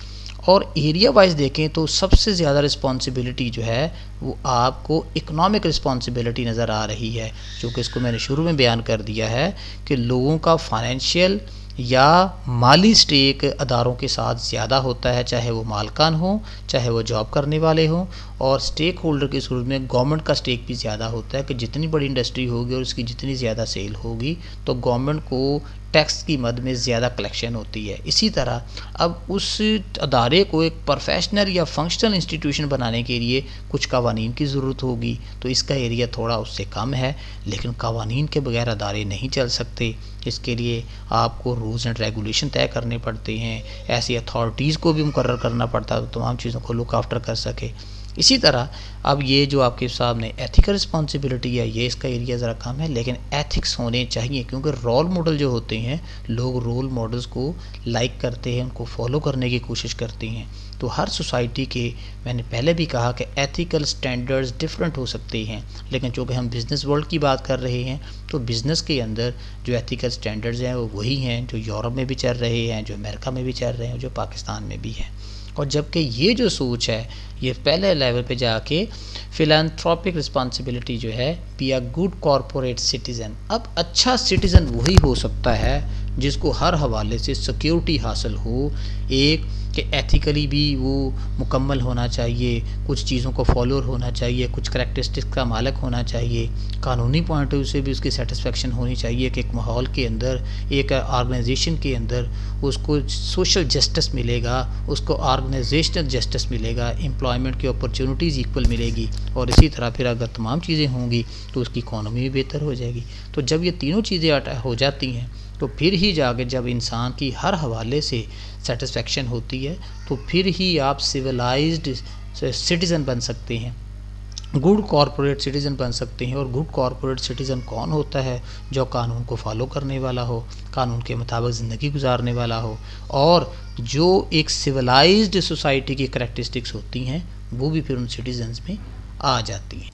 Speaker 1: और एरिया वाइज देखें तो सबसे ज़्यादा रिस्पॉन्सिबिलिटी जो है वो आपको इकोनॉमिक रिस्पॉन्सिबिलिटी नज़र आ रही है, क्योंकि इसको मैंने शुरू में बयान कर दिया है कि लोगों का फाइनेंशियल या माली स्टेक अदारों के साथ ज़्यादा होता है, चाहे वो मालकान हो, चाहे वो जॉब करने वाले हों। और स्टेक होल्डर की सूरत में गवर्नमेंट का स्टेक भी ज़्यादा होता है कि जितनी बड़ी इंडस्ट्री होगी और उसकी जितनी ज़्यादा सेल होगी तो गवर्नमेंट को टैक्स की मद में ज़्यादा कलेक्शन होती है। इसी तरह अब उस अदारे को एक प्रोफेशनल या फंक्शनल इंस्टीट्यूशन बनाने के लिए कुछ कवानीन की ज़रूरत होगी, तो इसका एरिया थोड़ा उससे कम है। लेकिन कवानीन के बगैर अदारे नहीं चल सकते, इसके लिए आपको रूल्स एंड रेगुलेशन तय करने पड़ते हैं, ऐसी अथॉरिटीज़ को भी मुकर्रर करना पड़ता है तो तमाम चीज़ों को लुक आफ्टर कर सके। इसी तरह अब ये जो आपके सामने एथिकल रिस्पॉन्सिबिलिटी है, ये इसका एरिया ज़रा कम है, लेकिन एथिक्स होने चाहिए, क्योंकि रोल मॉडल जो होते हैं, लोग रोल मॉडल्स को लाइक करते हैं, उनको फॉलो करने की कोशिश करते हैं। तो हर सोसाइटी के, मैंने पहले भी कहा कि एथिकल स्टैंडर्ड्स डिफरेंट हो सकते हैं, लेकिन चूँकि हम बिज़नेस वर्ल्ड की बात कर रहे हैं तो बिज़नेस के अंदर जो एथिकल स्टैंडर्ड्स हैं वो वही हैं जो यूरोप में भी चल रहे हैं, जो अमेरिका में भी चल रहे हैं, जो पाकिस्तान में भी हैं। और जबकि ये जो सोच है ये पहले लेवल पे जाके फिलैंथ्रोपिक रिस्पॉन्सिबिलिटी जो है, be a good corporate citizen. अब अच्छा सिटीज़न वही हो सकता है जिसको हर हवाले से सिक्योरिटी हासिल हो, एक कि एथिकली भी वो मुकम्मल होना चाहिए, कुछ चीज़ों को फॉलो होना चाहिए, कुछ करैक्टरिस्टिक्स का मालिक होना चाहिए, कानूनी पॉइंट ऑफ व्यू से भी उसकी सेटिस्फेक्शन होनी चाहिए कि एक माहौल के अंदर, एक ऑर्गेनाइजेशन के अंदर उसको सोशल जस्टिस मिलेगा, उसको ऑर्गेनाइजेशनल जस्टिस मिलेगा, एम्प्लॉयमेंट की अपॉर्चुनिटीज़ इक्वल मिलेगी, और इसी तरह फिर अगर तमाम चीज़ें होंगी तो उसकी इकॉनमी भी बेहतर हो जाएगी। तो जब ये तीनों चीज़ें हो जाती हैं तो फिर ही जाके जब इंसान की हर हवाले से सेटिस्फेक्शन होती है तो फिर ही आप सिविलाइज्ड सिटीज़न बन सकते हैं, गुड कॉरपोरेट सिटीज़न बन सकते हैं। और गुड कॉरपोरेट सिटीज़न कौन होता है? जो कानून को फॉलो करने वाला हो, कानून के मुताबिक ज़िंदगी गुजारने वाला हो, और जो एक सिविलाइज्ड सोसाइटी की करैक्टरिस्टिक्स होती हैं वो भी फिर उन सिटीज़न्स में आ जाती हैं।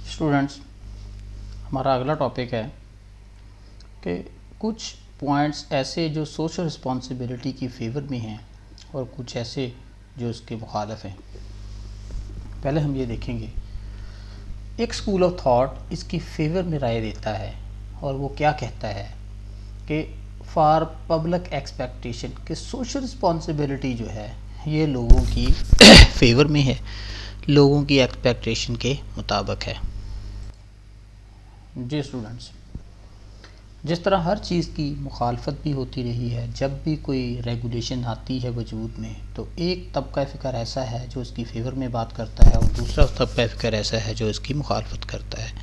Speaker 1: स्टूडेंट्स, हमारा अगला टॉपिक है कि कुछ पॉइंट्स ऐसे जो सोशल रिस्पॉन्सिबिलिटी की फेवर में हैं और कुछ ऐसे जो उसके मुखालिफ हैं। पहले हम ये देखेंगे, एक स्कूल ऑफ थॉट इसकी फेवर में राय देता है और वो क्या कहता है कि फॉर पब्लिक एक्सपेक्टेशन कि सोशल रिस्पॉन्सिबिलिटी जो है ये लोगों की फेवर में है, लोगों की एक्सपेक्टेशन के मुताबिक है। जी स्टूडेंट्स, जिस तरह हर चीज़ की मुखालफत भी होती रही है, जब भी कोई रेगुलेशन आती है वजूद में तो एक तबका फ़िक्र ऐसा है जो इसकी फेवर में बात करता है और दूसरा तबका फ़िक्र ऐसा है जो इसकी मुखालफत करता है।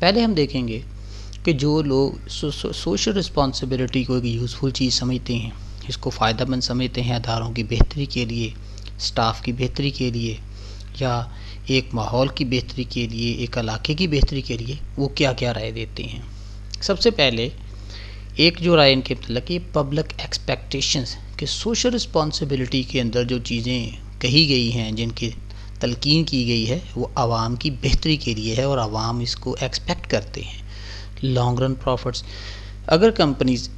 Speaker 1: पहले हम देखेंगे कि जो लोग सोशल रिस्पॉन्सिबिलिटी को एक यूज़फुल चीज़ समझते हैं, इसको फ़ायदेमंद समझते हैं अदारों की बेहतरी के लिए, स्टाफ की बेहतरी के लिए, या एक माहौल की बेहतरी के लिए, एक इलाके की बेहतरी के लिए, वो क्या क्या राय देते हैं। सबसे पहले एक जो राय इनके मतलब कि पब्लिक एक्सपेक्टेशंस कि सोशल रिस्पॉन्सिबिलिटी के अंदर जो चीज़ें कही गई हैं, जिनकी तलकीन की गई है, वो आवाम की बेहतरी के लिए है और आवाम इसको एक्सपेक्ट करते हैं। लॉन्ग रन प्रॉफिट्स, अगर कंपनीज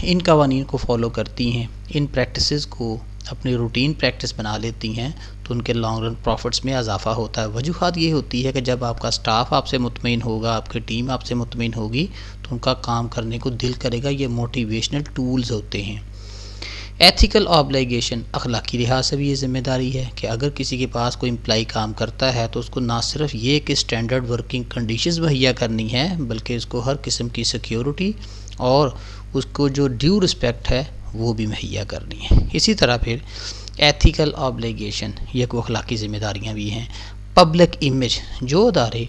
Speaker 1: इन कवानीन को फॉलो करती हैं, इन प्रैक्टिसेस को अपनी रूटीन प्रैक्टिस बना लेती हैं, तो उनके लॉन्ग रन प्रॉफिट्स में इजाफा होता है। वजूहात ये होती है कि जब आपका स्टाफ आपसे मुतमईन होगा, आपकी टीम आपसे मुतमईन होगी, तो उनका काम करने को दिल करेगा। ये मोटिवेशनल टूल्स होते हैं। एथिकल ऑब्लिगेशन, अखलाकी लिहाज से भी ये ज़िम्मेदारी है कि अगर किसी के पास कोई एम्प्लॉय काम करता है तो उसको ना सिर्फ ये कि स्टैंडर्ड वर्किंग कंडीशंस मुहैया करनी है, बल्कि उसको हर किस्म की सिक्योरिटी और उसको जो ड्यू रिस्पेक्ट है वो भी मुहैया करनी है। इसी तरह फिर एथिकल ऑब्लिगेशन, ये को अखलाकी ज़िम्मेदारियाँ भी हैं। पब्लिक इमेज, जो अदारे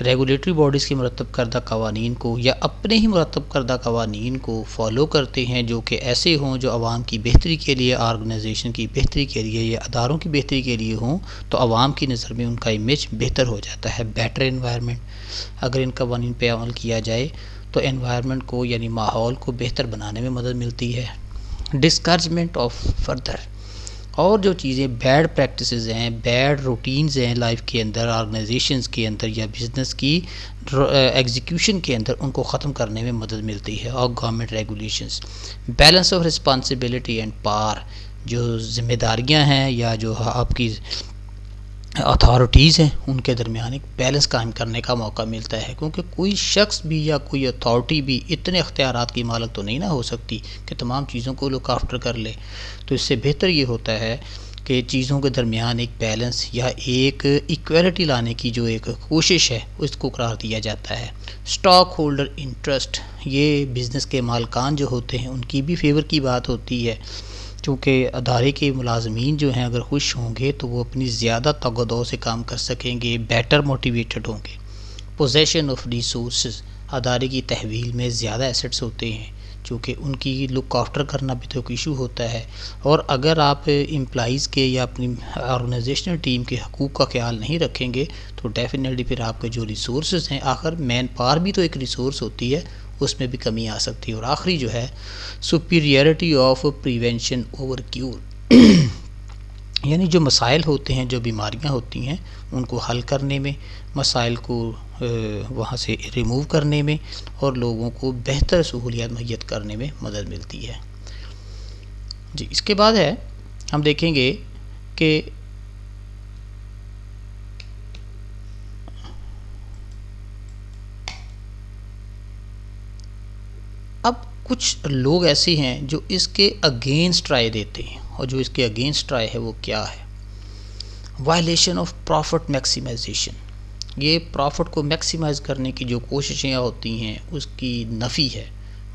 Speaker 1: रेगुलेटरी बॉडीज़ की मुरतब करदा कवानीन को या अपने ही मुरतब करदा कवानीन को फॉलो करते हैं, जो कि ऐसे हों जो आवाम की बेहतरी के लिए, ऑर्गेनाइजेशन की बेहतरी के लिए या अदारों की बेहतरी के लिए हों, तो आवाम की नज़र में उनका इमेज बेहतर हो जाता है। बेटर एनवायरनमेंट, अगर इन कवानीन पर अमल किया जाए तो एनवायरनमेंट को यानी माहौल को बेहतर बनाने में मदद मिलती है। डिस्करेजमेंट ऑफ फर्दर, और जो चीज़ें बैड प्रैक्टिसेस हैं, बैड रूटीन्स हैं लाइफ के अंदर, ऑर्गेनाइजेशंस के अंदर या बिज़नेस की एग्जीक्यूशन के अंदर, उनको ख़त्म करने में मदद मिलती है। और government regulations, balance of responsibility and power, जो ज़िम्मेदारियां हैं या जो आपकी अथॉरिटीज़ हैं उनके दरमियान एक बैलेंस कायम करने का मौका मिलता है, क्योंकि कोई शख्स भी या कोई अथॉरिटी भी इतने इख्तियारात की मालिक तो नहीं ना हो सकती कि तमाम चीज़ों को लुक आफ्टर कर ले। तो इससे बेहतर ये होता है कि चीज़ों के दरमियान एक बैलेंस या एक इक्वलिटी लाने की जो एक कोशिश है उसको करार दिया जाता है। स्टॉक होल्डर इंटरेस्ट, ये बिज़नेस के मालकान जो होते हैं उनकी भी फेवर की बात होती है, क्योंकि अदारे के मुलाजमीन जो हैं अगर खुश होंगे तो वो अपनी ज़्यादा तगदो से काम कर सकेंगे, बेटर मोटिवेटेड होंगे। पोजेशन ऑफ रिसोर्स, अदारे की तहवील में ज़्यादा एसेट्स होते हैं चूँकि उनकी लुक आफ्टर करना भी तो एक इशू होता है। और अगर आप एम्प्लॉइज़ के या अपनी ऑर्गेनाइजेशनल टीम के हकूक़ का ख्याल नहीं रखेंगे तो डेफिनेटली फिर आपके जो रिसोर्सेज हैं, आखिर मैन पावर भी तो एक रिसोर्स होती है, उसमें भी कमी आ सकती है। और आखिरी जो है superiority of prevention over cure यानी जो मसाइल होते हैं, जो बीमारियां होती हैं, उनको हल करने में, मसाइल को वहाँ से रिमूव करने में और लोगों को बेहतर सहूलियत मुहैया करने में मदद मिलती है जी। इसके बाद है हम देखेंगे कि अब कुछ लोग ऐसे हैं जो इसके अगेंस्ट राय देते हैं, और जो इसके अगेंस्ट राय है वो क्या है? Violation of profit maximization. ये प्रॉफिट को मैक्सिमाइज़ करने की जो कोशिशें होती हैं उसकी नफ़ी है।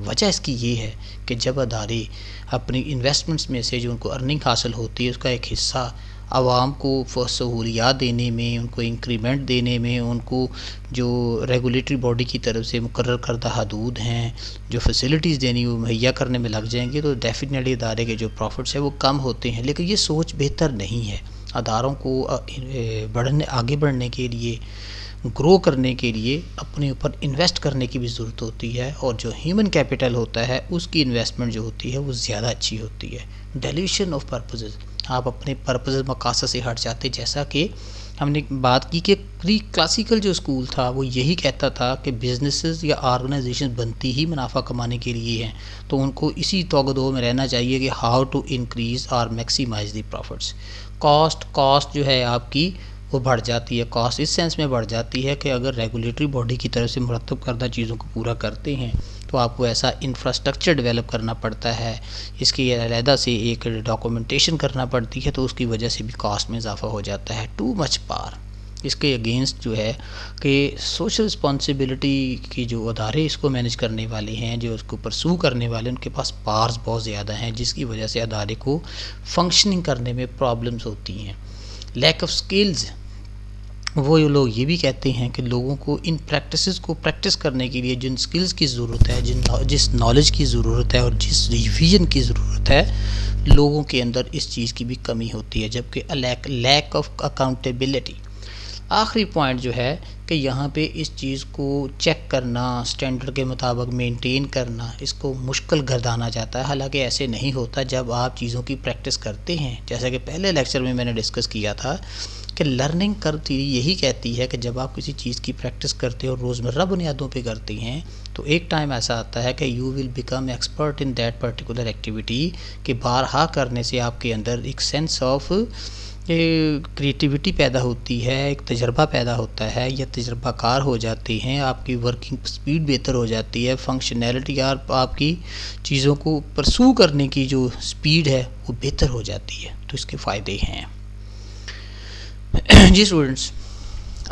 Speaker 1: वजह इसकी ये है कि जब अदारे अपनी इन्वेस्टमेंट्स में से जो उनको अर्निंग हासिल होती है उसका एक हिस्सा आवाम को सहूलियात देने में, उनको इंक्रीमेंट देने में, उनको जो रेगुलेटरी बॉडी की तरफ से मुकर्रर करदा हदूद हैं, जो फैसिलिटीज़ देनी वो मुहैया करने में लग जाएंगे, तो डेफिनेटली इदारे के जो प्रॉफिट्स हैं वो कम होते हैं। लेकिन ये सोच बेहतर नहीं है। अदारों को आगे बढ़ने के लिए, ग्रो करने के लिए अपने ऊपर इन्वेस्ट करने की भी ज़रूरत होती है, और जो ह्यूमन कैपिटल होता है उसकी इन्वेस्टमेंट जो होती है वो ज़्यादा अच्छी होती है। डाइल्यूशन ऑफ पर्पसेस, आप अपने पर्पसेस मकासद से हट जाते। जैसा कि हमने बात की कि प्री क्लासिकल जो स्कूल था वो यही कहता था कि बिजनेसेस या ऑर्गेनाइजेशन बनती ही मुनाफा कमाने के लिए हैं, तो उनको इसी तौगदो में रहना चाहिए कि हाउ टू इंक्रीज़ और मैक्सिमाइज़ द प्रॉफिट्स। कॉस्ट जो है आपकी वो बढ़ जाती है। कॉस्ट इस सेंस में बढ़ जाती है कि अगर रेगुलेटरी बॉडी की तरफ से मुरतब करदा चीज़ों को पूरा करते हैं तो आपको ऐसा इंफ्रास्ट्रक्चर डेवलप करना पड़ता है, इसकी अलहदा से एक डॉक्यूमेंटेशन करना पड़ती है, तो उसकी वजह से भी कॉस्ट में इजाफा हो जाता है। टू मच पावर, इसके अगेंस्ट जो है कि सोशल रिस्पॉन्सिबिलिटी की जो अदारे इसको मैनेज करने वाले हैं, जो उसको परसू करने वाले, उनके पास पावर्स बहुत ज़्यादा हैं, जिसकी वजह से अदारे को फंक्शनिंग करने में प्रॉब्लम्स होती हैं। लैक ऑफ स्किल्स, वो लोग ये भी कहते हैं कि लोगों को इन प्रैक्टिसेस को प्रैक्टिस करने के लिए जिन स्किल्स की ज़रूरत है, जिस नॉलेज की ज़रूरत है और जिस रिवीजन की ज़रूरत है, लोगों के अंदर इस चीज़ की भी कमी होती है। जबकि लैक ऑफ अकाउंटेबिलिटी, आखिरी पॉइंट जो है कि यहाँ पे इस चीज़ को चेक करना, स्टैंडर्ड के मुताबिक मेंटेन करना, इसको मुश्किल गर्दाना जाता है। हालांकि ऐसे नहीं होता जब आप चीज़ों की प्रैक्टिस करते हैं। जैसा कि पहले लेक्चर में मैंने डिस्कस किया था कि लर्निंग कर्व थ्योरी यही कहती है कि जब आप किसी चीज़ की प्रैक्टिस करते हो और रोज़मर्रा बुनियादों पे करते हैं तो एक टाइम ऐसा आता है कि you will become expert in that particular activity, कि बारहा करने से आपके अंदर एक सेंस ऑफ क्रिएटिविटी पैदा होती है, एक तजर्बा पैदा होता है, या तजर्बाकार हो जाते हैं, आपकी वर्किंग स्पीड बेहतर हो जाती है, फंक्शनैलिटी और आपकी चीज़ों को परसू करने की जो स्पीड है वो बेहतर हो जाती है। तो इसके फ़ायदे हैं जी स्टूडेंट्स।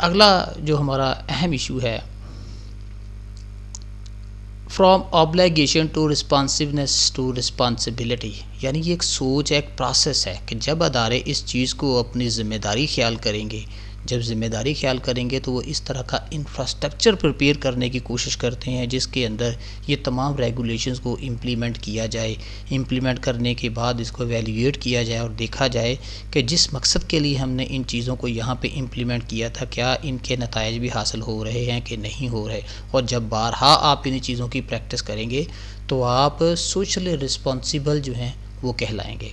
Speaker 1: अगला जो हमारा अहम इशू है, from obligation to responsiveness to responsibility, यानी ये एक सोच है, एक प्रोसेस है कि जब अदारे इस चीज़ को अपनी ज़िम्मेदारी ख्याल करेंगे, जब ज़िम्मेदारी ख्याल करेंगे तो वो इस तरह का इंफ्रास्ट्रक्चर प्रिपेयर करने की कोशिश करते हैं जिसके अंदर ये तमाम रेगुलेशंस को इम्प्लीमेंट किया जाए। इम्प्लीमेंट करने के बाद इसको एवेल्यूएट किया जाए और देखा जाए कि जिस मकसद के लिए हमने इन चीज़ों को यहाँ पे इम्प्लीमेंट किया था, क्या इनके नताइज भी हासिल हो रहे हैं कि नहीं हो रहे। और जब बारहा आप इन चीज़ों की प्रैक्टिस करेंगे तो आप सोशली रिस्पॉन्सिबल जो हैं वो कहलाएंगे।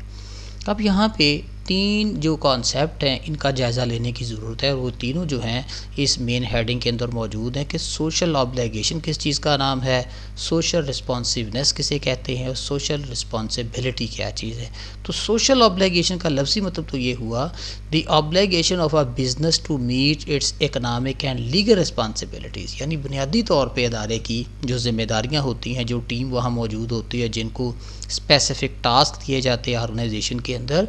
Speaker 1: अब यहाँ पे तीन जो कॉन्सेप्ट हैं इनका जायज़ा लेने की ज़रूरत है, और वो तीनों जो हैं इस मेन हेडिंग के अंदर मौजूद हैं कि सोशल ऑब्लिगेशन किस चीज़ का नाम है, सोशल रिस्पॉन्सिवनेस किसे कहते हैं, और सोशल रिस्पॉन्सिबिलिटी क्या चीज़ है। तो सोशल ऑब्लिगेशन का लफ्ज़ी मतलब तो ये हुआ the obligation of a business to meet its economic and legal responsibilities, यानी बुनियादी तौर पर अदारे की जो ज़िम्मेदारियाँ होती हैं, जो टीम वहाँ मौजूद होती है, जिनको स्पेसिफिक टास्क दिए जाते हैं ऑर्गेनाइजेशन के अंदर,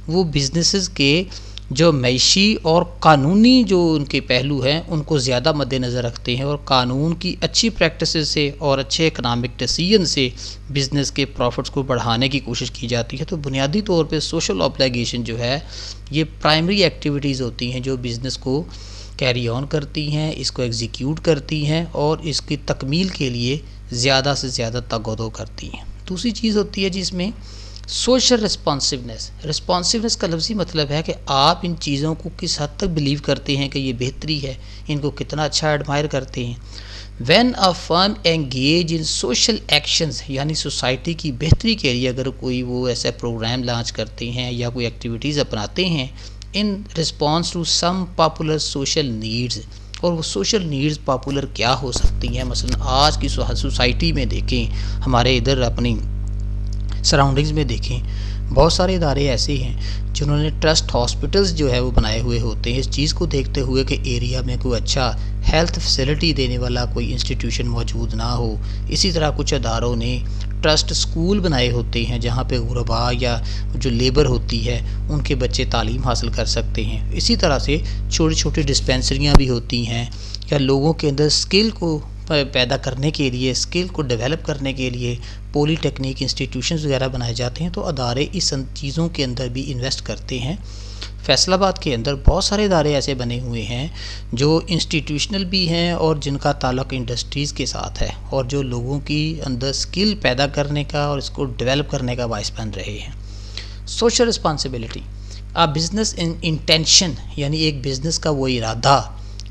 Speaker 1: वो बिजनेसेस के जो मईशी और कानूनी जो उनके पहलू हैं उनको ज़्यादा मद्देनज़र रखते हैं, और कानून की अच्छी प्रैक्टिस से और अच्छे इकनॉमिक डिसीजन से बिज़नेस के प्रॉफिट्स को बढ़ाने की कोशिश की जाती है। तो बुनियादी तौर पे सोशल ऑब्लिगेशन जो है ये प्राइमरी एक्टिविटीज़ होती हैं जो बिज़नेस को कैरी ऑन करती हैं, इसको एग्जीक्यूट करती हैं और इसकी तकमील के लिए ज़्यादा से ज़्यादा तगोदो करती हैं। दूसरी चीज़ होती है जिसमें सोशल रिस्पॉन्सिवनेस का लफ्ज़ी मतलब है कि आप इन चीज़ों को किस हद तक बिलीव करते हैं कि ये बेहतरी है, इनको कितना अच्छा एडमायर करते हैं। When a firm engage in social actions, यानी सोसाइटी की बेहतरी के लिए अगर कोई वो ऐसा प्रोग्राम लॉन्च करते हैं या कोई एक्टिविटीज़ अपनाते हैं in response to some popular social needs, और वो सोशल नीड्स पॉपुलर क्या हो सकती हैं। मसलन आज की सोसाइटी में देखें, हमारे इधर अपनी सराउंडिंग्स में देखें, बहुत सारे इदारे ऐसे हैं जिन्होंने ट्रस्ट हॉस्पिटल्स जो है वो बनाए हुए होते हैं, इस चीज़ को देखते हुए कि एरिया में कोई अच्छा हेल्थ फैसिलिटी देने वाला कोई इंस्टीट्यूशन मौजूद ना हो। इसी तरह कुछ इदारों ने ट्रस्ट स्कूल बनाए होते हैं जहाँ पे गुरबा या जो लेबर होती है उनके बच्चे तालीम हासिल कर सकते हैं। इसी तरह से छोटी छोटी डिस्पेंसरियाँ भी होती हैं, या लोगों के अंदर स्किल को पैदा करने के लिए, स्किल को डेवलप करने के लिए पॉलीटेक्निक इंस्टीट्यूशंस वगैरह बनाए जाते हैं। तो अदारे इस चीज़ों के अंदर भी इन्वेस्ट करते हैं। फैसलाबाद के अंदर बहुत सारे इदारे ऐसे बने हुए हैं जो इंस्टीट्यूशनल भी हैं और जिनका ताल्लुक़ इंडस्ट्रीज़ के साथ है, और जो लोगों की अंदर स्किल पैदा करने का और इसको डेवलप करने का बाइस बन रहे हैं। सोशल रिस्पॉन्सिबिलिटी, आ बिज़नेस इंटेंशन, यानी एक बिज़नेस का वो इरादा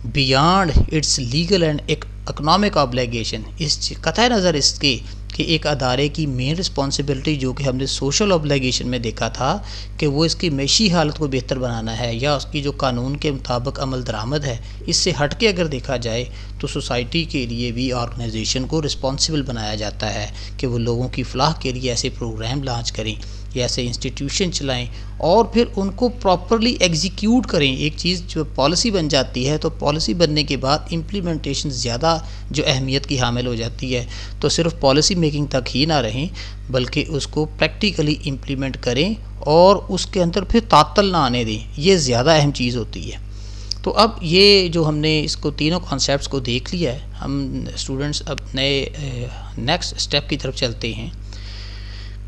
Speaker 1: beyond it's legal and economic obligation, इस कतई नज़र इसके कि एक अदारे की मेन रिस्पॉन्सिबिलिटी जो कि हमने सोशल ऑब्लिगेशन में देखा था कि वो इसकी मैशी हालत को बेहतर बनाना है या उसकी जो कानून के मुताबिक अमल दरामद है, इससे हट के अगर देखा जाए तो सोसाइटी के लिए भी ऑर्गेनाइजेशन को रिस्पॉन्सिबल बनाया जाता है कि वो लोगों की फलाह के लिए ऐसे प्रोग्राम लॉन्च करें या ऐसे इंस्टीट्यूशन चलाएं और फिर उनको प्रॉपरली एग्जीक्यूट करें। एक चीज़ जो पॉलिसी बन जाती है तो पॉलिसी बनने के बाद इम्प्लीमेंटेशन ज़्यादा जो अहमियत की हामिल हो जाती है, तो सिर्फ पॉलिसी मेकिंग तक ही ना रहें बल्कि उसको प्रैक्टिकली इम्प्लीमेंट करें और उसके अंदर फिर तातल ना आने दें, ये ज़्यादा अहम चीज़ होती है। तो अब ये जो हमने इसको तीनों कॉन्सेप्ट्स को देख लिया है, हम स्टूडेंट्स अब नए नेक्स्ट स्टेप की तरफ चलते हैं।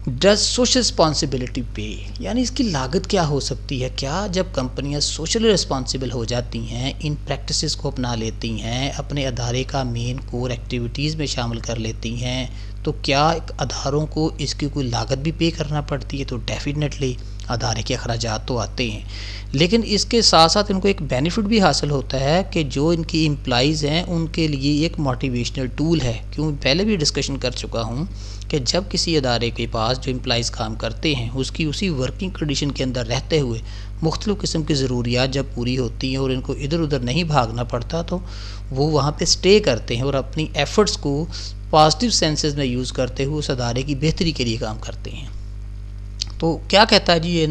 Speaker 1: डज सोशल रिस्पॉन्सिबिलिटी पे, यानी इसकी लागत क्या हो सकती है। क्या जब कंपनियां सोशली रिस्पॉन्सिबल हो जाती हैं, इन प्रैक्टिसेस को अपना लेती हैं, अपने अदारे का मेन कोर एक्टिविटीज़ में शामिल कर लेती हैं, तो क्या अदारों को इसकी कोई लागत भी पे करना पड़ती है। तो डेफिनेटली अदारे के अखराजात तो आते हैं, लेकिन इसके साथ साथ इनको एक बेनिफिट भी हासिल होता है कि जो इनकी एम्प्लॉइज़ हैं उनके लिए एक मोटिवेशनल टूल है। क्यों, पहले भी डिस्कशन कर चुका हूँ कि जब किसी अदारे के पास जो एम्प्लॉइज़ काम करते हैं उसकी उसी वर्किंग कंडीशन के अंदर रहते हुए मुख्तलिफ़ किस्म की ज़रूरियात जब पूरी होती हैं और इनको इधर उधर नहीं भागना पड़ता, तो वो वहाँ पे स्टे करते हैं और अपनी एफ़र्ट्स को पॉजिटिव सेंसेस में यूज़ करते हुए उस अदारे की बेहतरी के लिए काम करते हैं। तो क्या कहता है जी ये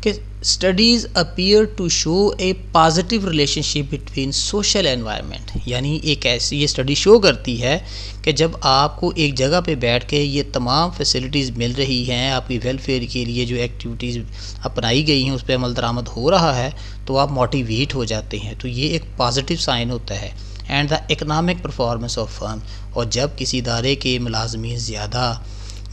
Speaker 1: कि studies appear to show a positive relationship between social environment, यानी एक ऐसी ये स्टडी शो करती है कि जब आपको एक जगह पे बैठ के ये तमाम फैसिलिटीज़ मिल रही हैं, आपकी वेलफेयर के लिए जो एक्टिविटीज़ अपनाई गई हैं उस पर अमल दरामद हो रहा है, तो आप मोटिवेट हो जाते हैं। तो ये एक पॉजिटिव साइन होता है। And the economic performance of firm, और जब किसी इदारे के मुलाजमीन ज़्यादा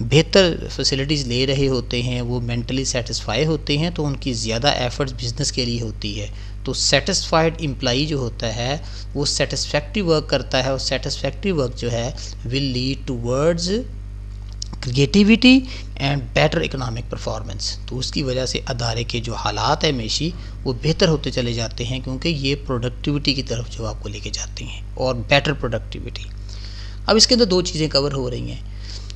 Speaker 1: बेहतर फैसिलिटीज़ ले रहे होते हैं, वो मेंटली सेटिस्फाई होते हैं, तो उनकी ज़्यादा एफर्ट्स बिज़नेस के लिए होती है। तो सेटिस्फाइड एम्प्लॉई जो होता है वो सेटिस्फैक्टरी वर्क करता है, और सेटिस्फैक्टरी वर्क जो है will lead towards creativity and better economic performance. तो उसकी वजह से अदारे के जो हालात है मेशी वो बेहतर होते चले जाते हैं, क्योंकि ये प्रोडक्टिविटी की तरफ जो आपको लेके जाते हैं और बेटर प्रोडक्टिविटी। अब इसके अंदर दो चीज़ें कवर हो रही हैं।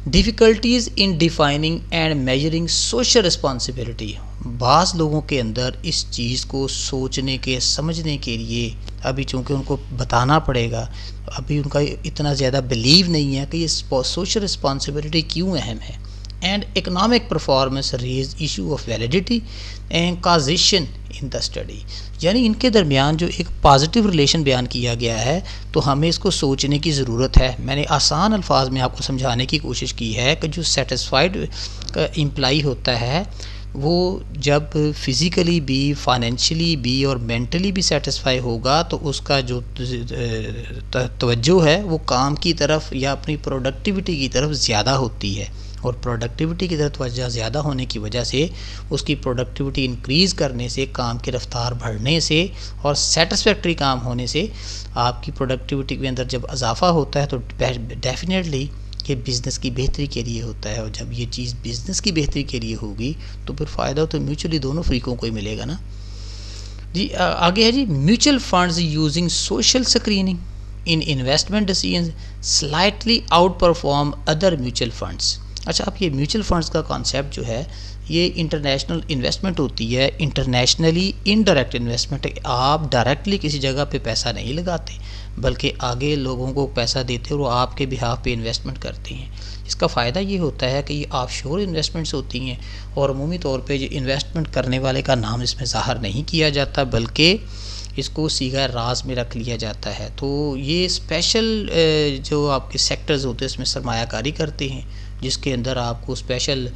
Speaker 1: Difficulties in defining and measuring social responsibility, बाज़ लोगों के अंदर इस चीज़ को सोचने के समझने के लिए अभी चूँकि उनको बताना पड़ेगा, अभी उनका इतना ज़्यादा बिलीव नहीं है कि ये सोशल रिस्पॉन्सिबिलिटी क्यों अहम है। And economic performance raise issue of validity and causation in the study, यानी इनके दरमियान जो एक पॉजिटिव रिलेशन बयान किया गया है, तो हमें इसको सोचने की ज़रूरत है। मैंने आसान अल्फाज में आपको समझाने की कोशिश की है कि जो सेटिस्फाइड एम्प्लॉई होता है वो जब फिज़िकली भी, फाइनेंशियली भी और मेंटली भी सेटिस्फाई होगा, तो उसका जो तवज्जो है वो काम की तरफ या अपनी प्रोडक्टिविटी की तरफ ज़्यादा होती है। और प्रोडक्टिविटी की तरफ तवज्जो ज़्यादा होने की वजह से, उसकी प्रोडक्टिविटी इंक्रीज़ करने से, काम की रफ्तार बढ़ने से और सेटिस्फैक्ट्री काम होने से आपकी प्रोडक्टिविटी के अंदर जब इजाफा होता है तो डेफिनेटली ये बिज़नेस की बेहतरी के लिए होता है। और जब ये चीज़ बिज़नेस की बेहतरी के लिए होगी तो फिर फ़ायदा तो म्यूचुअली दोनों फ्रीकों को ही मिलेगा ना जी। आगे है जी, mutual funds using social screening in investment decision slightly outperform other mutual funds. अच्छा, अब ये म्यूचुअल फंड्स का कॉन्सेप्ट जो है ये इंटरनेशनल इन्वेस्टमेंट होती है, इंटरनेशनली इनडायरेक्ट इन्वेस्टमेंट। आप डायरेक्टली किसी जगह पे पैसा नहीं लगाते बल्कि आगे लोगों को पैसा देते और वो आपके बिहाफ पे इन्वेस्टमेंट करते हैं। इसका फ़ायदा ये होता है कि ये ऑफशोर इन्वेस्टमेंट्स होती हैं और अमूमी तौर पे जो इन्वेस्टमेंट करने वाले का नाम इसमें ज़ाहिर नहीं किया जाता बल्कि इसको सीगा राज में रख लिया जाता है। तो ये स्पेशल जो आपके सेक्टर्स होते हैं इसमें सरमायाकारी करते हैं, जिसके अंदर आपको स्पेशल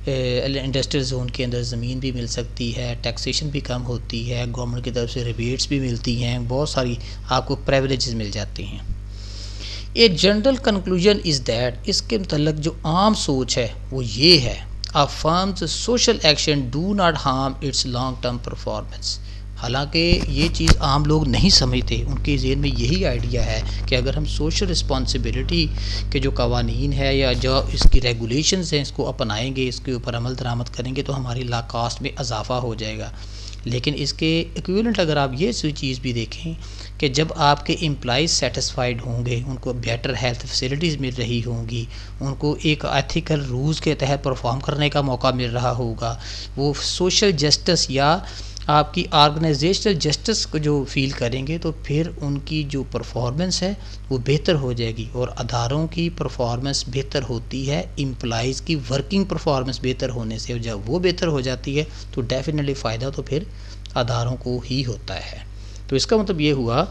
Speaker 1: इंडस्ट्रियल जोन के अंदर ज़मीन भी मिल सकती है, टैक्सेशन भी कम होती है, गवर्नमेंट की तरफ से रिबेट्स भी मिलती हैं, बहुत सारी आपको प्रिविलेजेस मिल जाते हैं। A general conclusion is that, इसके मतलब जो आम सोच है वो ये है, uh firms social action do not harm its long term performance. हालांकि ये चीज़ आम लोग नहीं समझते, उनके ज़हन में यही आइडिया है कि अगर हम सोशल रिस्पॉन्सिबिलिटी के जो कवानीन है या जो इसकी रेगुलेशंस हैं इसको अपनाएंगे, इसके ऊपर अमल दरामद करेंगे तो हमारी ला कास्ट में इजाफा हो जाएगा। लेकिन इसके इक्विवेलेंट अगर आप ये चीज़ भी देखें कि जब आपके एम्प्लॉइज सेटिस्फाइड होंगे, उनको बेटर हेल्थ फैसिलिटीज़ मिल रही होंगी, उनको एक एथिकल रूल्स के तहत परफॉर्म करने का मौका मिल रहा होगा, वो सोशल जस्टिस या आपकी ऑर्गेनाइजेशनल जस्टिस को जो फील करेंगे तो फिर उनकी जो परफॉर्मेंस है वो बेहतर हो जाएगी। और अदारों की परफॉर्मेंस बेहतर होती है एम्प्लॉइज़ की वर्किंग परफॉर्मेंस बेहतर होने से, और जब वो बेहतर हो जाती है तो डेफिनेटली फ़ायदा तो फिर अदारों को ही होता है। तो इसका मतलब ये हुआ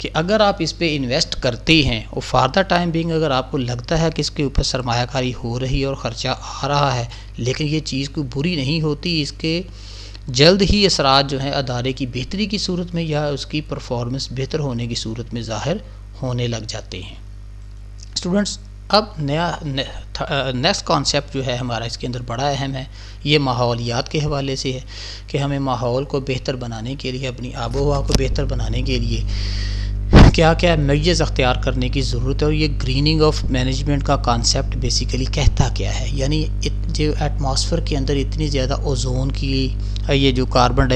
Speaker 1: कि अगर आप इस पे इन्वेस्ट करते हैं और फॉर द टाइम बिंग अगर आपको लगता है कि इसके ऊपर सरमायाकारी हो रही है और ख़र्चा आ रहा है, लेकिन ये चीज़ कोई बुरी नहीं होती, इसके जल्द ही असरात जो है अदारे की बेहतरी की सूरत में या उसकी परफॉर्मेंस बेहतर होने की सूरत में ज़ाहिर होने लग जाते हैं। स्टूडेंट्स, अब नेक्स्ट कॉन्सेप्ट जो है हमारा इसके अंदर बड़ा अहम है, ये माहौलियात के हवाले से है कि हमें माहौल को बेहतर बनाने के लिए, अपनी आबो हवा को बेहतर बनाने के लिए क्या क्या मेजर्स अख्तियार करने की ज़रूरत है। और ये ग्रीनिंग ऑफ मैनेजमेंट का कॉन्सेप्ट बेसिकली कहता क्या है, यानी जो एटमॉस्फेयर के अंदर इतनी ज़्यादा ओजोन की ये जो कार्बन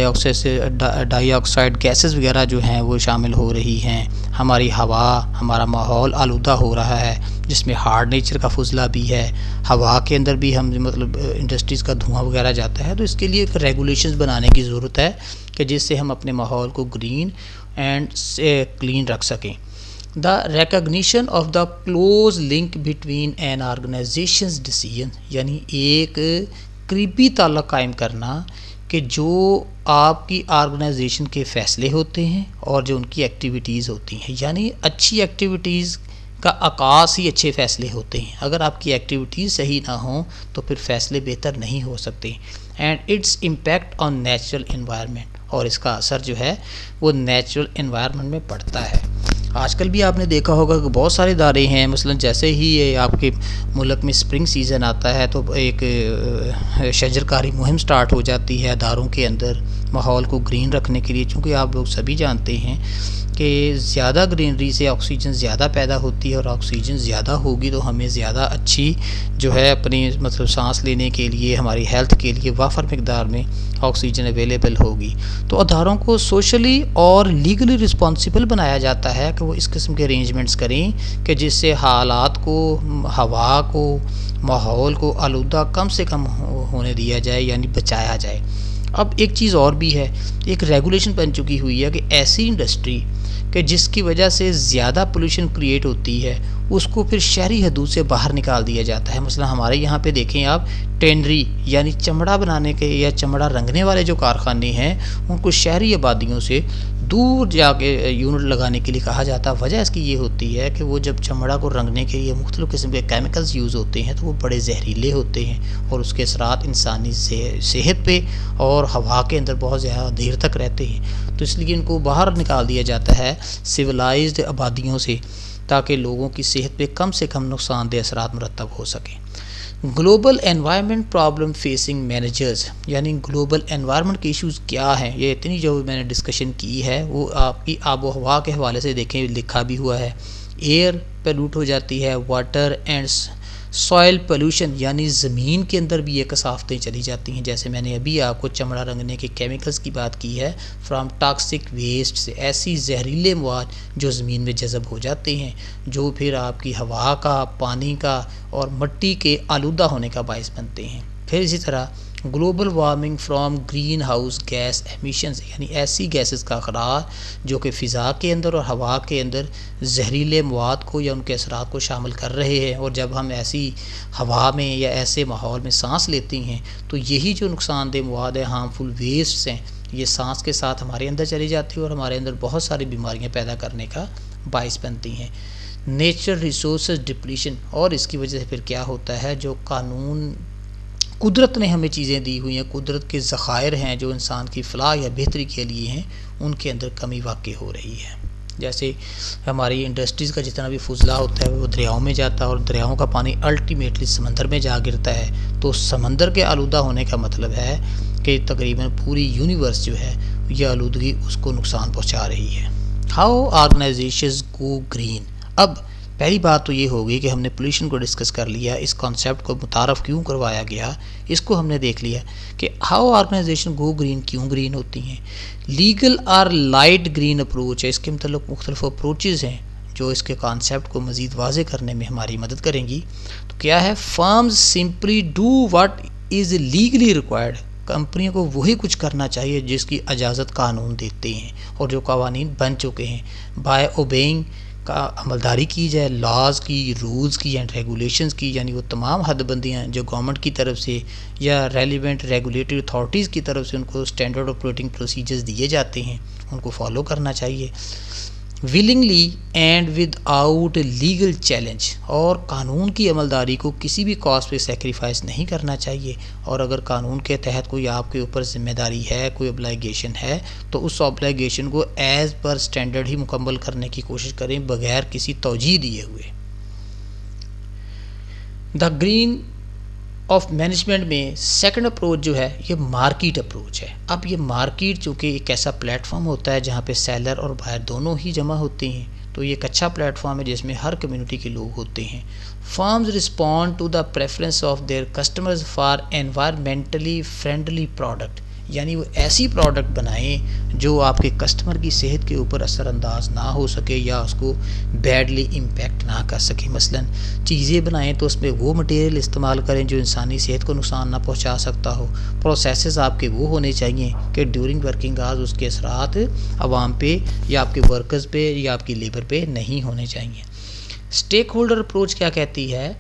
Speaker 1: डाइऑक्साइड गैसेस वगैरह जो हैं वो शामिल हो रही हैं, हमारी हवा, हमारा माहौल आलूदा हो रहा है जिसमें हार्ड नेचर का फुजला भी है, हवा के अंदर भी हम मतलब इंडस्ट्रीज़ का धुआं वगैरह जाता है। तो इसके लिए एक रेगुलेशंस बनाने की ज़रूरत है कि जिससे हम अपने माहौल को ग्रीन एंड क्लीन रख सकें। The recognition of the close link between an organization's decision, यानी एक करीबी ताल्लुक़ कायम करना कि जो आपकी ऑर्गेनाइजेशन के फ़ैसले होते हैं और जो उनकी एक्टिविटीज़ होती हैं, यानी अच्छी एक्टिविटीज़ का आकाश ही अच्छे फ़ैसले होते हैं। अगर आपकी एक्टिविटीज़ सही ना हो तो फिर फ़ैसले बेहतर नहीं हो सकते। And its impact on natural environment, और इसका असर जो है वो नेचुरल एनवायरनमेट में पड़ता है। आजकल भी आपने देखा होगा कि बहुत सारे इदारे हैं, मसलन जैसे ही ये आपके मुल्क में स्प्रिंग सीज़न आता है तो एक शजरकारी मुहिम स्टार्ट हो जाती है अदारों के अंदर माहौल को ग्रीन रखने के लिए। चूँकि आप लोग सभी जानते हैं कि ज़्यादा ग्रीनरी से ऑक्सीजन ज़्यादा पैदा होती है और ऑक्सीजन ज़्यादा होगी तो हमें ज़्यादा अच्छी जो है अपनी मतलब सांस लेने के लिए, हमारी हेल्थ के लिए वाफर मकदार में ऑक्सीजन अवेलेबल होगी। तो अदारों को सोशली और लीगली रिस्पॉन्सिबल बनाया जाता है कि वो इस किस्म के अरेंजमेंट्स करें कि जिससे हालात को, हवा को, माहौल को आलूदा कम से कम होने दिया जाए, यानी बचाया जाए। अब एक चीज़ और भी है, एक रेगुलेशन बन चुकी हुई है कि ऐसी इंडस्ट्री कि जिसकी वजह से ज़्यादा पोल्यूशन क्रिएट होती है उसको फिर शहरी हदूद से बाहर निकाल दिया जाता है। मसला हमारे यहाँ पे देखें आप, टेंडरी यानी चमड़ा बनाने के या चमड़ा रंगने वाले जो कारखाने हैं उनको शहरी आबादियों से दूर जाके यूनिट लगाने के लिए कहा जाता है। वजह इसकी ये होती है कि वो जब चमड़ा को रंगने के लिए मुख्तलिफ़ किस्म के केमिकल्स यूज़ होते हैं तो वो बड़े जहरीले होते हैं और उसके असरात इंसानी सेहत पे और हवा के अंदर बहुत ज़्यादा देर तक रहते हैं। तो इसलिए इनको बाहर निकाल दिया जाता है सिविलाइज्ड आबादियों से, ताकि लोगों की सेहत पे कम से कम नुकसानदेह असरात मुरतब हो सकें। Global environment problem facing managers, यानी ग्लोबल एनवायरनमेंट के इश्यूज़ क्या हैं, ये इतनी जो मैंने डिस्कशन की है वो आपकी आबो हवा के हवाले से देखें, लिखा भी हुआ है। एयर पोल्यूट हो जाती है, वाटर एंड सॉइल पोल्यूशन, यानी ज़मीन के अंदर भी ये कसावतें चली जाती हैं। जैसे मैंने अभी आपको चमड़ा रंगने के केमिकल्स की बात की है, फ्राम टॉक्सिक वेस्ट से, ऐसी जहरीले मवाद जो ज़मीन में जज़ब हो जाते हैं, जो फिर आपकी हवा का, पानी का और मिट्टी के आलूदा होने का बायस बनते हैं। फिर इसी तरह global warming from green house gas emissions, यानी ऐसी गैसेस का अखराज जो कि फ़िज़ा के अंदर और हवा के अंदर जहरीले मवाद को या उनके असरात को शामिल कर रहे हैं। और जब हम ऐसी हवा में या ऐसे माहौल में सांस लेते हैं तो यही जो नुकसानदेह मवाद है, हार्मफुल वेस्ट्स हैं, ये सांस के साथ हमारे अंदर चली जाती है और हमारे अंदर बहुत सारी बीमारियाँ पैदा करने का बायस बनती हैं। नेचर रिसोर्स डिप्लीशन, और इसकी वजह से फिर क्या होता है, जो कानून कुदरत ने हमें चीज़ें दी हुई हैं, कुदरत के ज़खायर हैं जो इंसान की फ़लाह या बेहतरी के लिए हैं, उनके अंदर कमी वाक़ई हो रही है। जैसे हमारी इंडस्ट्रीज़ का जितना भी फुजला होता है वो दरियाओं में जाता है और दरियाओं का पानी अल्टीमेटली समंदर में जा गिरता है। तो समंदर के आलूदा होने का मतलब है कि तकरीबन पूरी यूनिवर्स जो है यह आलूदगी उसको नुकसान पहुँचा रही है। How organisations go green. अब पहली बात तो ये होगी कि हमने पोल्यूशन को डिस्कस कर लिया, इस कॉन्सेप्ट को मुतारफ़ क्यों करवाया गया, इसको हमने देख लिया कि हाउ ऑर्गेनाइजेशन गो ग्रीन क्यों ग्रीन होती हैं। लीगल और लाइट ग्रीन अप्रोच है, इसके मतलब मुख्तलिफ अप्रोचेज़ हैं जो इसके कॉन्सेप्ट को मज़ीद वाज़े करने में हमारी मदद करेंगी। तो क्या है, firms simply do what is legally required, कंपनियों को वही कुछ करना चाहिए जिसकी इजाज़त कानून देते हैं और जो कवानीन बन चुके हैं। बाय ओबेइंग का अमलदारी की जाए, लॉज की, रूल्स की एंड रेगुलेशंस की, यानी वो तमाम हदबंदियाँ जो गवर्नमेंट की तरफ से या रेलिवेंट रेगुलेटरी अथॉरिटीज़ की तरफ से उनको स्टैंडर्ड ऑपरेटिंग प्रोसीजर्स दिए जाते हैं उनको फॉलो करना चाहिए। Willingly and without legal challenge, और कानून की अमलदारी को किसी भी कॉस्ट पे सेक्रीफाइस नहीं करना चाहिए। और अगर कानून के तहत कोई आपके ऊपर जिम्मेदारी है, कोई ऑब्लिगेशन है, तो उस ऑब्लिगेशन को एज़ पर स्टैंडर्ड ही मुकम्मल करने की कोशिश करें बगैर किसी तौजीह दिए हुए। द ग्रीन ऑफ मैनेजमेंट में सेकंड अप्रोच जो है ये मार्केट अप्रोच है। अब ये मार्केट चूँकि एक ऐसा प्लेटफॉर्म होता है जहाँ पे सेलर और बायर दोनों ही जमा होते हैं, तो ये एक अच्छा प्लेटफॉर्म है जिसमें हर कम्युनिटी के लोग होते हैं। Firms respond to the preference of their customers for environmentally friendly product, यानी वो ऐसी प्रोडक्ट बनाएं जो आपके कस्टमर की सेहत के ऊपर असरअंदाज ना हो सके या उसको बैडली इम्पेक्ट ना कर सके। मसलन चीज़ें बनाएं तो उसमें वो मटेरियल इस्तेमाल करें जो इंसानी सेहत को नुकसान ना पहुंचा सकता हो। प्रोसेसेस आपके वो होने चाहिए कि ड्यूरिंग वर्किंग आवर्स उसके असरात आवाम पे या आपके वर्कर्स पे या आपकी लेबर पे नहीं होने चाहिए। स्टेक होल्डर अप्रोच क्या कहती है,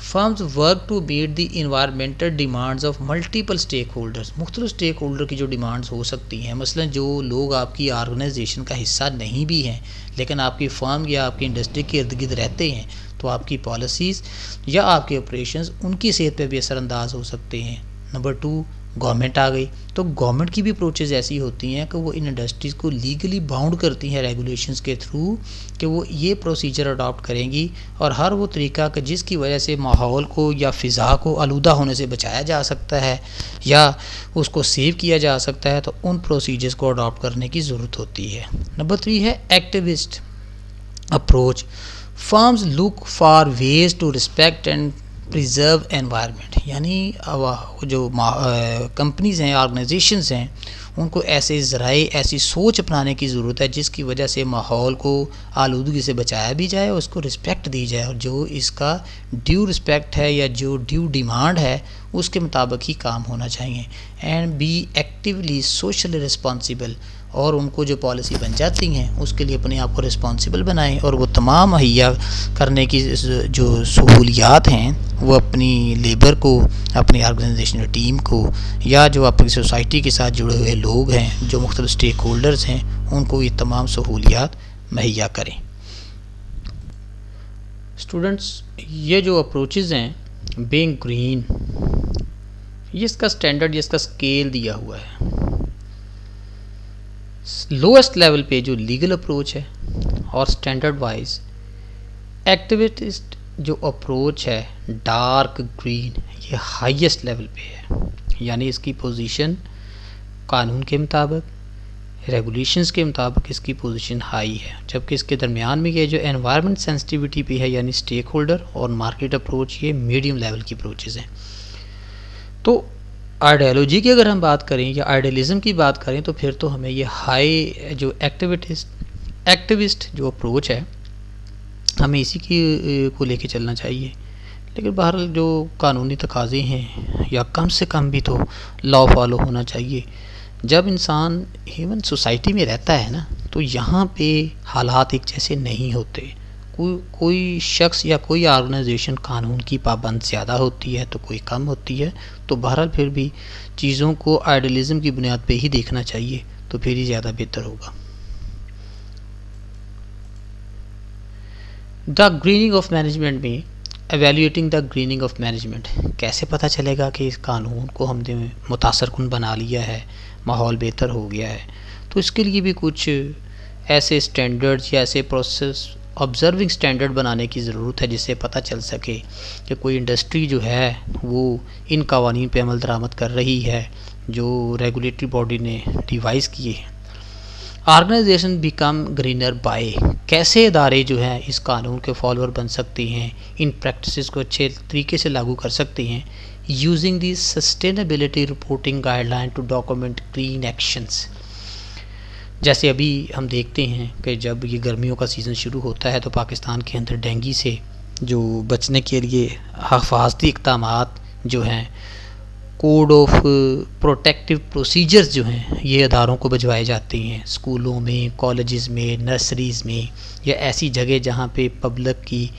Speaker 1: firms work to meet the environmental demands of multiple stakeholders. मुख्तलिफ स्टेक होल्डर की जो डिमांड्स हो सकती हैं, मसलन जो लोग आपकी ऑर्गेनाइजेशन का हिस्सा नहीं भी हैं लेकिन आपकी फर्म या आपकी इंडस्ट्री के इर्द गिर्द रहते हैं, तो आपकी पॉलिसीज़ या आपके ऑपरेशंस उनकी सेहत पर भी असरअंदाज हो सकते हैं। नंबर 2, गवर्नमेंट आ गई, तो गवर्नमेंट की भी अप्रोचेस ऐसी होती हैं कि वो इन इंडस्ट्रीज़ को लीगली बाउंड करती हैं रेगुलेशंस के थ्रू कि वो ये प्रोसीजर अडॉप्ट करेंगी और हर वो तरीका कि जिसकी वजह से माहौल को या फ़िज़ा को आलूदा होने से बचाया जा सकता है या उसको सेव किया जा सकता है, तो उन प्रोसीजर्स को अडॉप्ट करने की ज़रूरत होती है। नंबर 3 है activist approach. Firms look for ways to respect and preserve environment, यानी जो कंपनीज़ हैं, ऑर्गेनाइजेशंस हैं, उनको ऐसे ज़राए, ऐसी सोच अपनाने की ज़रूरत है जिसकी वजह से माहौल को आलूदगी से बचाया भी जाए और उसको रिस्पेक्ट दी जाए, और जो इसका ड्यू रिस्पेक्ट है या जो ड्यू डिमांड है उसके मुताबिक ही काम होना चाहिए। And B actively socially responsible, और उनको जो पॉलिसी बन जाती हैं उसके लिए अपने आप को रिस्पॉन्सिबल बनाएं और वो तमाम मुहैया करने की जो सहूलियात हैं वो अपनी लेबर को, अपनी ऑर्गेनाइजेशनल टीम को या जो आपकी सोसाइटी के साथ जुड़े हुए लोग हैं, जो मुख्तलिफ स्टेक होल्डर्स हैं, उनको ये तमाम सहूलियात मुहैया करें। स्टूडेंट्स, ये जो अप्रोचेज़ हैं बीइंग ग्रीन, ये इसका स्टैंडर्ड, ये इसका स्केल दिया हुआ है। लोएस्ट लेवल पे जो लीगल अप्रोच है और स्टैंडर्ड वाइज एक्टिविस्ट जो अप्रोच है डार्क ग्रीन, ये हाईएस्ट लेवल पे है, यानी इसकी पोजीशन कानून के मुताबिक, रेगुलेशंस के मुताबिक इसकी पोजीशन हाई है। जबकि इसके दरमियान में ये जो एनवायरनमेंट सेंसिटिविटी पे है, यानी स्टेक होल्डर और मार्केट अप्रोच, ये मीडियम लेवल की अप्रोचेज़ हैं। तो आइडियोलॉजी की अगर हम बात करें या आइडियलिज्म की बात करें तो फिर तो हमें ये हाई जो एक्टिविस्ट जो अप्रोच है, हमें इसी की को लेके चलना चाहिए। लेकिन बहरहाल जो कानूनी तकाज़े हैं, या कम से कम भी तो लॉ फॉलो होना चाहिए। जब इंसान ह्यूमन सोसाइटी में रहता है ना, तो यहाँ पे हालात एक जैसे नहीं होते। कोई शख्स या कोई ऑर्गेनाइजेशन कानून की पाबंद ज़्यादा होती है तो कोई कम होती है। तो बहरहाल फिर भी चीज़ों को आइडियलिज्म की बुनियाद पे ही देखना चाहिए, तो फिर ही ज़्यादा बेहतर होगा। द ग्रीनिंग ऑफ मैनेजमेंट में evaluating the grinning of management, कैसे पता चलेगा कि इस कानून को हमने मुतासर कुन बना लिया है, माहौल बेहतर हो गया है। तो इसके लिए भी कुछ ऐसे स्टैंडर्ड्स या ऐसे प्रोसेस ऑब्जर्विंग स्टैंडर्ड बनाने की ज़रूरत है, जिससे पता चल सके कि कोई इंडस्ट्री जो है वो इन कवानीन पे अमल दरामद कर रही है जो रेगुलेटरी बॉडी ने डिवाइस किए हैं। ऑर्गेनाइजेशन बिकम ग्रीनर बाय, कैसे इदारे जो हैं इस कानून के फॉलोअर बन सकते हैं, इन प्रैक्टिसेस को अच्छे तरीके से लागू कर सकते हैं, using the sustainability reporting guideline to document green actions. जैसे अभी हम देखते हैं कि जब ये गर्मियों का सीज़न शुरू होता है तो पाकिस्तान के अंदर डेंगू से जो बचने के लिए हिफाजती इक़दामात जो हैं, कोड ऑफ प्रोटेक्टिव प्रोसीजर्स जो हैं, ये अदारों को भिजवाए जाते हैं, स्कूलों में, कॉलेजेस में, नर्सरीज़ में, या ऐसी जगह जहाँ पे पब्लिक की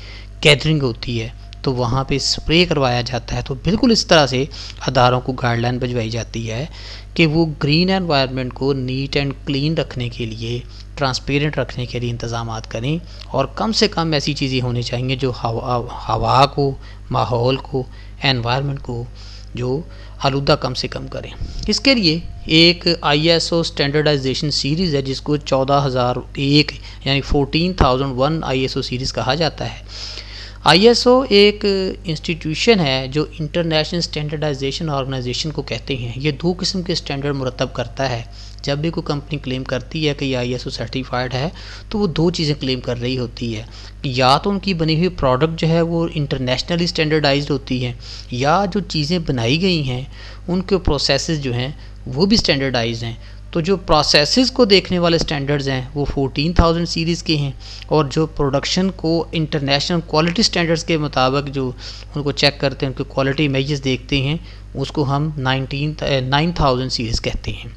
Speaker 1: गैदरिंग होती है तो वहाँ पे स्प्रे करवाया जाता है। तो बिल्कुल इस तरह से अदारों को गाइडलाइन भिजवाई जाती है कि वो ग्रीन एनवायरनमेंट को नीट एंड क्लीन रखने के लिए, ट्रांसपेरेंट रखने के लिए इंतज़ाम करें, और कम से कम ऐसी चीज़ें होनी चाहिए जो हवा को, माहौल को, एनवायरनमेंट को जो आलूदा कम से कम करें। इसके लिए एक ISO स्टैंडर्डाइजेशन सीरीज़ है जिसको 14001 यानी 14001 ISO सीरीज़ कहा जाता है। ISO एक इंस्टीट्यूशन है जो इंटरनेशनल स्टैंडर्डाइजेशन ऑर्गेनाइजेशन को कहते हैं। ये 2 किस्म के स्टैंडर्ड मुरतब करता है। जब भी कोई कंपनी क्लेम करती है कि ये ISO सर्टिफाइड है तो वो 2 चीज़ें क्लेम कर रही होती है कि या तो उनकी बनी हुई प्रोडक्ट जो है वो इंटरनेशनली स्टैंडर्डाइज्ड होती है, या जो चीज़ें बनाई गई हैं उनके प्रोसेसेस जो हैं वो भी स्टैंडर्डाइज्ड हैं। तो जो प्रोसेसेस को देखने वाले स्टैंडर्ड्स हैं वो 14000 सीरीज़ के हैं, और जो प्रोडक्शन को इंटरनेशनल क्वालिटी स्टैंडर्ड्स के मुताबिक जो उनको चेक करते हैं, उनके क्वालिटी इमेजेस देखते हैं, उसको हम 9000 सीरीज़ कहते हैं।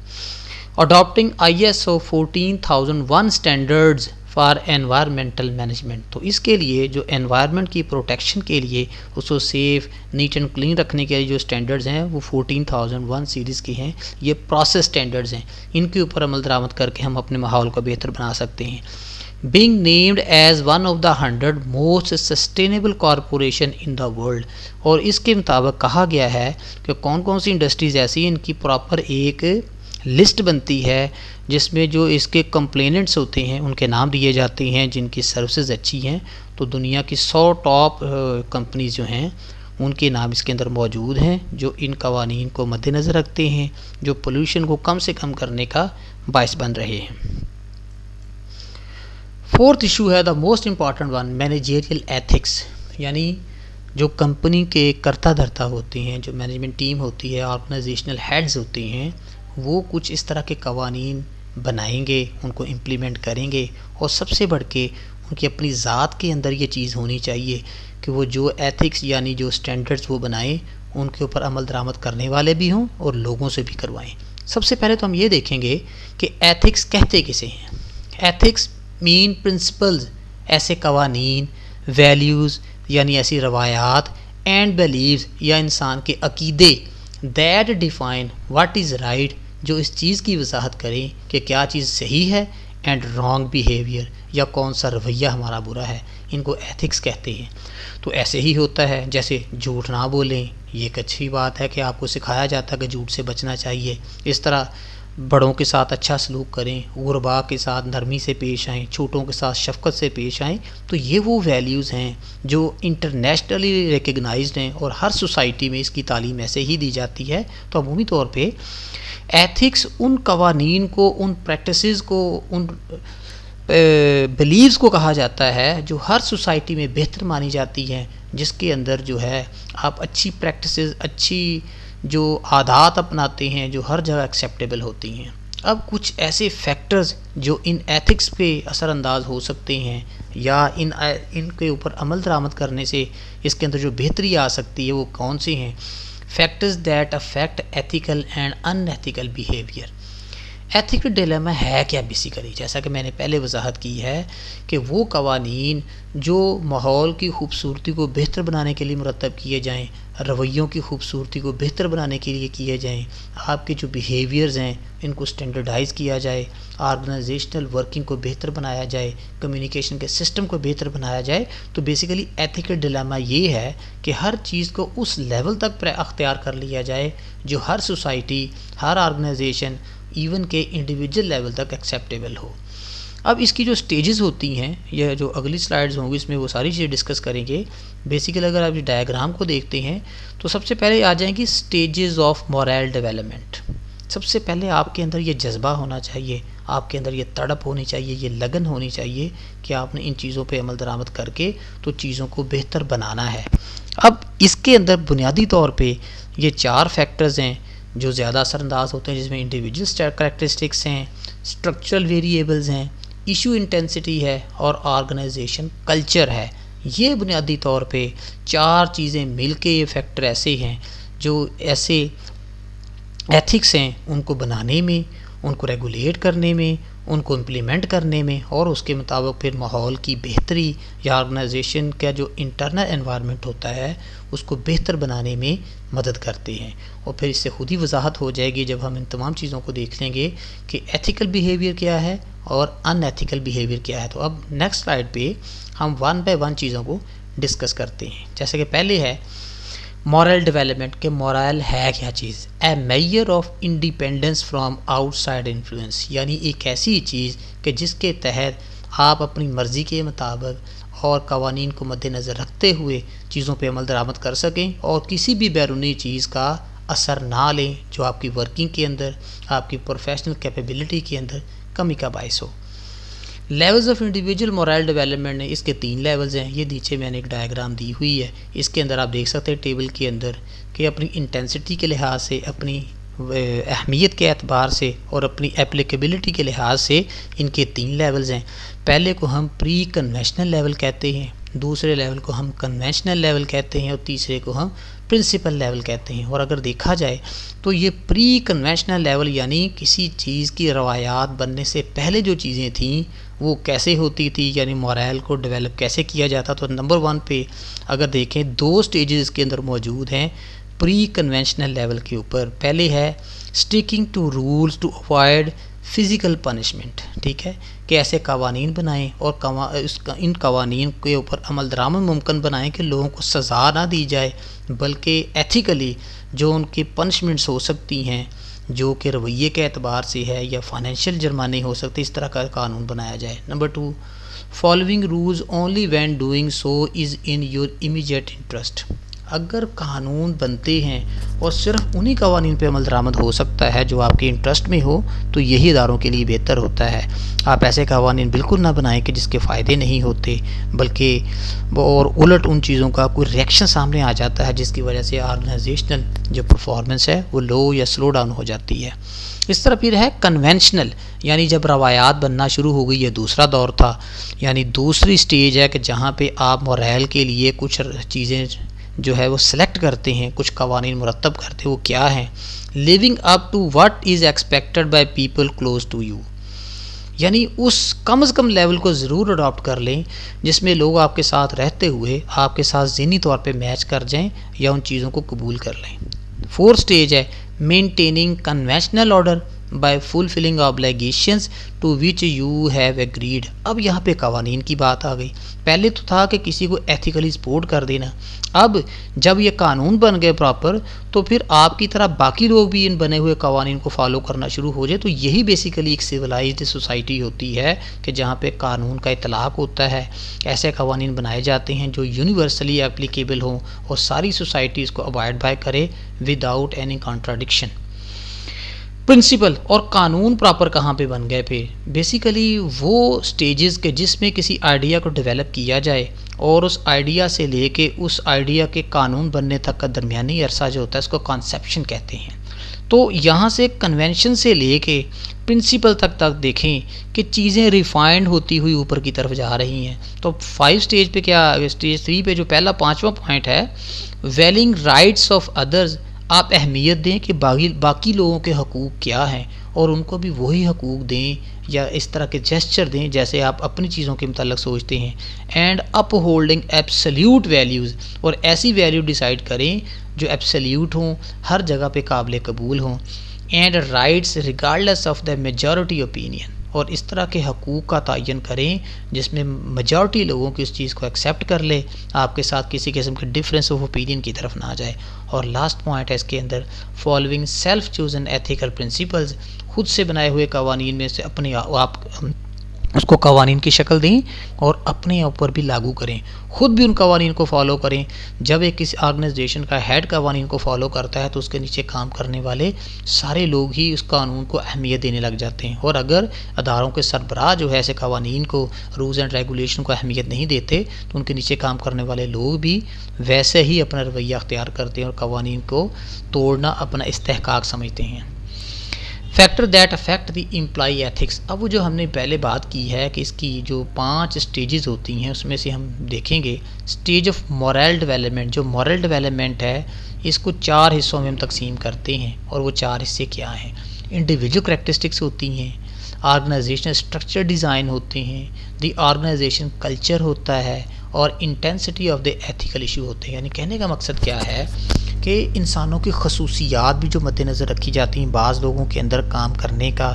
Speaker 1: Adopting ISO 14001 standards for environmental management, तो इसके लिए जो एनवायरनमेंट की प्रोटेक्शन के लिए उसको सेफ़, नीट एंड क्लीन रखने के लिए जो स्टैंडर्ड्स हैं वो 14001 सीरीज़ के हैं। ये प्रोसेस स्टैंडर्ड्स हैं, इनके ऊपर अमल दरामद करके हम अपने माहौल को बेहतर बना सकते हैं। Being named as one of the 100 most sustainable corporation in the world, और इसके मुताबिक कहा गया है कि कौन कौन सी इंडस्ट्रीज़ ऐसी हैं, इनकी प्रॉपर एक लिस्ट बनती है जिसमें जो इसके कंप्लेनेंट्स होते हैं उनके नाम दिए जाते हैं जिनकी सर्विसेज अच्छी हैं। तो दुनिया की 100 टॉप कंपनीज जो हैं उनके नाम इसके अंदर मौजूद हैं जो इन कवानीन को मद्देनज़र रखते हैं, जो पोल्यूशन को कम से कम करने का बायस बन रहे हैं। 4th इशू है the most important one, managerial ethics, यानी जो कंपनी के कर्ता धर्ता होते हैं, जो मैनेजमेंट टीम होती है, ऑर्गेनाइजेशनल हेड्स होते हैं, वो कुछ इस तरह के कवानीन बनाएंगे, उनको इम्प्लीमेंट करेंगे, और सबसे बढ़ के उनकी अपनी ज़ात के अंदर ये चीज़ होनी चाहिए कि वो जो एथिक्स यानी जो स्टैंडर्ड्स वो बनाएं उनके ऊपर अमल दरामद करने वाले भी हों और लोगों से भी करवाएं। सबसे पहले तो हम ये देखेंगे कि एथिक्स कहते किसे हैं। एथिक्स मीन प्रिंसिपल्स, ऐसे कवानीन, वैल्यूज़ यानी ऐसी रवायात, एंड बिलीव्स या इंसान के अकीदे, that define what is right, जो इस चीज़ की वजाहत करें कि क्या चीज़ सही है, एंड रॉन्ग बिहेवियर, या कौन सा रवैया हमारा बुरा है, इनको एथिक्स कहते हैं। तो ऐसे ही होता है जैसे झूठ ना बोलें, ये एक अच्छी बात है कि आपको सिखाया जाता है कि झूठ से बचना चाहिए। इस तरह बड़ों के साथ अच्छा सलूक करें, गुरबा के साथ नरमी से पेश आएँ, छोटों के साथ शफ़क़त से पेश आएँ। तो ये वो वैल्यूज़ हैं जो इंटरनेशनली रिकग्नाइज्ड हैं और हर सोसाइटी में इसकी तालीम ऐसे ही दी जाती है। तो अमूमी तौर पे एथिक्स उन कवानीन को, उन प्रैक्टिसेस को, उन बिलीव्स को कहा जाता है जो हर सोसाइटी में बेहतर मानी जाती हैं, जिसके अंदर जो है आप अच्छी प्रैक्टिसेस, अच्छी जो आदत अपनाते हैं जो हर जगह एक्सेप्टेबल होती हैं। अब कुछ ऐसे फैक्टर्स जो इन एथिक्स पे असरअंदाज हो सकते हैं या इनके ऊपर अमल दरामद करने से इसके अंदर जो बेहतरी आ सकती है वो कौन से हैं? Factors that affect ethical and unethical behaviour. Ethical dilemma है क्या बेसिकली? जैसा कि मैंने पहले वजाहत की है कि वो कवानीन जो माहौल की खूबसूरती को बेहतर बनाने के लिए मुरतब किए जाएँ, रवैयों की खूबसूरती को बेहतर बनाने के लिए किए जाएँ, आपके जो बिहेवियर्स हैं इनको स्टैंडर्डाइज़ किया जाए, ऑर्गेनाइजेशनल वर्किंग को बेहतर बनाया जाए, कम्युनिकेशन के सिस्टम को बेहतर बनाया जाए। तो बेसिकली एथिकल डिलेमा ये है कि हर चीज़ को उस लेवल तक अख्तियार कर लिया जाए जो हर सोसाइटी, हर ऑर्गेनाइजेशन, इवन के इंडिविजुअल लेवल तक एक्सेप्टेबल हो। अब इसकी जो स्टेजेस होती हैं, यह जो अगली स्लाइड्स होंगी इसमें वो सारी चीज़ें डिस्कस करेंगे। बेसिकली अगर आप इस डायग्राम को देखते हैं तो सबसे पहले आ जाएंगी स्टेजेस ऑफ मोरल डेवलपमेंट। सबसे पहले आपके अंदर ये जज्बा होना चाहिए, आपके अंदर ये तड़प होनी चाहिए, ये लगन होनी चाहिए कि आपने इन चीज़ों पे अमल दरामद करके तो चीज़ों को बेहतर बनाना है। अब इसके अंदर बुनियादी तौर पे ये 4 फैक्टर्स हैं जो ज़्यादा असरअंदाज होते हैं, जिसमें इंडिविजुअल करैक्टरिस्टिक्स हैं, स्ट्रक्चरल वेरिएबल्स हैं, इशू इंटेंसिटी है और ऑर्गेनाइजेशन कल्चर है। ये बुनियादी तौर पे 4 चीज़ें मिलके ये फैक्टर ऐसे हैं जो ऐसे एथिक्स हैं उनको बनाने में, उनको रेगुलेट करने में, उनको इम्प्लीमेंट करने में और उसके मुताबिक फिर माहौल की बेहतरी या ऑर्गेनाइजेशन का जो इंटरनल एनवायरनमेंट होता है उसको बेहतर बनाने में मदद करते हैं। और फिर इससे खुद ही वजाहत हो जाएगी जब हम इन तमाम चीज़ों को देख लेंगे कि एथिकल बिहेवियर क्या है और अनएथिकल बिहेवियर क्या है। तो अब नेक्स्ट स्लाइड पे हम 1 बाय 1 चीज़ों को डिस्कस करते हैं। जैसे कि पहले है मॉरल डेवलपमेंट के मॉरल है क्या चीज़? A measure of independence from outside influence, यानी एक ऐसी चीज़ कि जिसके तहत आप अपनी मर्ज़ी के मुताबिक और कवानीन को मद्देनज़र रखते हुए चीज़ों पे अमल दरामद कर सकें और किसी भी बैरूनी चीज़ का असर ना लें जो आपकी वर्किंग के अंदर, आपकी प्रोफेशनल कैपेबिलिटी के अंदर कमी का बायस हो। Levels of individual moral development ने इसके 3 लेवल्स हैं। ये नीचे मैंने एक डायग्राम दी हुई है, इसके अंदर आप देख सकते हैं टेबल के अंदर कि अपनी इंटेंसिटी के लिहाज से, अपनी अहमियत के एतबार से और अपनी एप्लीकेबिलिटी के लिहाज से इनके 3 लेवल्स हैं। पहले को हम प्री कन्वेंशनल लेवल कहते हैं, दूसरे लेवल को हम कन्वेंशनल लेवल कहते हैं और तीसरे को हम प्रिंसिपल लेवल कहते हैं। और अगर देखा जाए तो ये प्री कन्वेंशनल लेवल यानी किसी चीज़ की रवायात बनने से पहले जो चीज़ें थीं वो कैसे होती थी, यानी मोरल को डेवलप कैसे किया जाता। तो नंबर 1 पे अगर देखें 2 स्टेजेस इसके अंदर मौजूद हैं प्री कन्वेंशनल लेवल के ऊपर। पहले है sticking to rules to avoid physical punishment, ठीक है, कि ऐसे कवानीन बनाएं और इन कवानीन के ऊपर अमल दरामद मुमकिन बनाएं कि लोगों को सज़ा ना दी जाए, बल्कि एथिकली जो उनकी पनिशमेंट्स हो सकती हैं जो कि रवैये के एतबार से है या फाइनेंशियल जुर्माने हो सकते, इस तरह का कानून बनाया जाए। Number 2, following rules only when doing so is in your immediate interest. अगर कानून बनते हैं और सिर्फ उन्हीं कवानीन पे अमल दरामद हो सकता है जो आपके इंटरेस्ट में हो तो यही इदारों के लिए बेहतर होता है। आप ऐसे कवानीन बिल्कुल ना बनाएं कि जिसके फ़ायदे नहीं होते, बल्कि और उलट उन चीज़ों का कोई रिएक्शन सामने आ जाता है जिसकी वजह से ऑर्गेनाइजेशनल जो परफॉर्मेंस है वो लो या स्लो डाउन हो जाती है। इस तरह फिर है कन्वेंशनल, यानी जब रवायात बनना शुरू हो गई, ये दूसरा दौर था, यानी दूसरी स्टेज है कि जहाँ पे आप मोरल के लिए कुछ चीज़ें जो है वो सिलेक्ट करते हैं, कुछ कवानीन मुरतब करते हैं। वो क्या हैं? Living up to what is expected by people close to you, यानी उस कम से कम लेवल को ज़रूर अडॉप्ट कर लें जिसमें लोग आपके साथ रहते हुए आपके साथ ज़हनी तौर पे मैच कर जाएं या उन चीज़ों को कबूल कर लें। 4th स्टेज है maintaining conventional order by fulfilling obligations to which you have agreed. अब यहाँ पे कवानीन की बात आ गई। पहले तो था कि किसी को एथिकली सपोर्ट कर देना, अब जब ये कानून बन गए प्रॉपर तो फिर आपकी तरह बाकी लोग भी इन बने हुए कवानीन को फॉलो करना शुरू हो जाए। तो यही बेसिकली एक सिविलाइज्ड सोसाइटी होती है कि जहाँ पे कानून का इतलाक़ होता है, ऐसे कवानीन बनाए जाते हैं जो यूनिवर्सली एप्लीकेबल हों और सारी सोसाइटी इसको अवॉइड बाय करे विदाउट एनी कॉन्ट्राडिक्शन। प्रिंसिपल और कानून प्रॉपर कहाँ पे बन गए फिर? बेसिकली वो स्टेजेस के जिसमें किसी आइडिया को डेवलप किया जाए और उस आइडिया से लेके उस आइडिया के कानून बनने तक का दरमियानी अरसा जो होता है उसको कॉन्सेप्शन कहते हैं। तो यहाँ से कन्वेंशन से लेके प्रिंसिपल तक देखें कि चीज़ें रिफाइंड होती हुई ऊपर की तरफ जा रही हैं। तो 5 स्टेज पे क्या, स्टेज 3 पे जो पहला 5वां पॉइंट है, वैलिंग राइट्स ऑफ अदर्स, आप अहमियत दें कि बाकी लोगों के हकूक़ क्या हैं और उनको भी वही हकूक़ दें या इस तरह के जेस्चर दें जैसे आप अपनी चीज़ों के मतलब सोचते हैं। And up holding absolute values, और ऐसी वैल्यू डिसाइड करें जो एब्सोल्यूट हों, हर जगह पे काबिल कबूल हों। And rights regardless of the majority opinion, और इस तरह के हकूक़ का तयन करें जिसमें मेजॉरिटी लोगों की उस चीज़ को एक्सेप्ट कर ले, आपके साथ किसी किस्म के डिफरेंस ऑफ ओपिनियन की तरफ ना जाए। और लास्ट पॉइंट है इसके अंदर, following self chosen ethical principles, खुद से बनाए हुए कवानीन में से अपने आप उसको कवानीन की शक्ल दें और अपने ऊपर भी लागू करें, ख़ुद भी उन कवानीन को फॉलो करें। जब एक किसी ऑर्गेनाइजेशन का हेड कवानीन को फॉलो करता है तो उसके नीचे काम करने वाले सारे लोग ही उस कानून को अहमियत देने लग जाते हैं। और अगर अदारों के सरबराह जो है ऐसे कवानीन को, रूल्स एंड रेगुलेशन को अहमियत नहीं देते तो उनके नीचे काम करने वाले लोग भी वैसे ही अपना रवैया अख्तियार करते हैं और कवानीन को तोड़ना अपना इस्तेहकाक समझते हैं। Factor that affect the employee ethics, अब वो जो हमने पहले बात की है कि इसकी जो 5 स्टेजेस होती हैं उसमें से हम देखेंगे स्टेज ऑफ मॉरल डेवलपमेंट। जो मॉरल डेवलपमेंट है इसको 4 हिस्सों में हम तकसीम करते हैं, और वो 4 हिस्से क्या हैं? इंडिविजुअल करैक्टरिस्टिक्स होती हैं, ऑर्गेनाइजेशनल स्ट्रक्चर डिज़ाइन होते हैं, द ऑर्गेनाइजेशन कल्चर होता है, और intensity of the ethical issue होते हैं। यानी कहने का मकसद क्या है कि इंसानों की खसूसियात भी जो मद्देनज़र रखी जाती हैं। बाज़ लोगों के अंदर काम करने का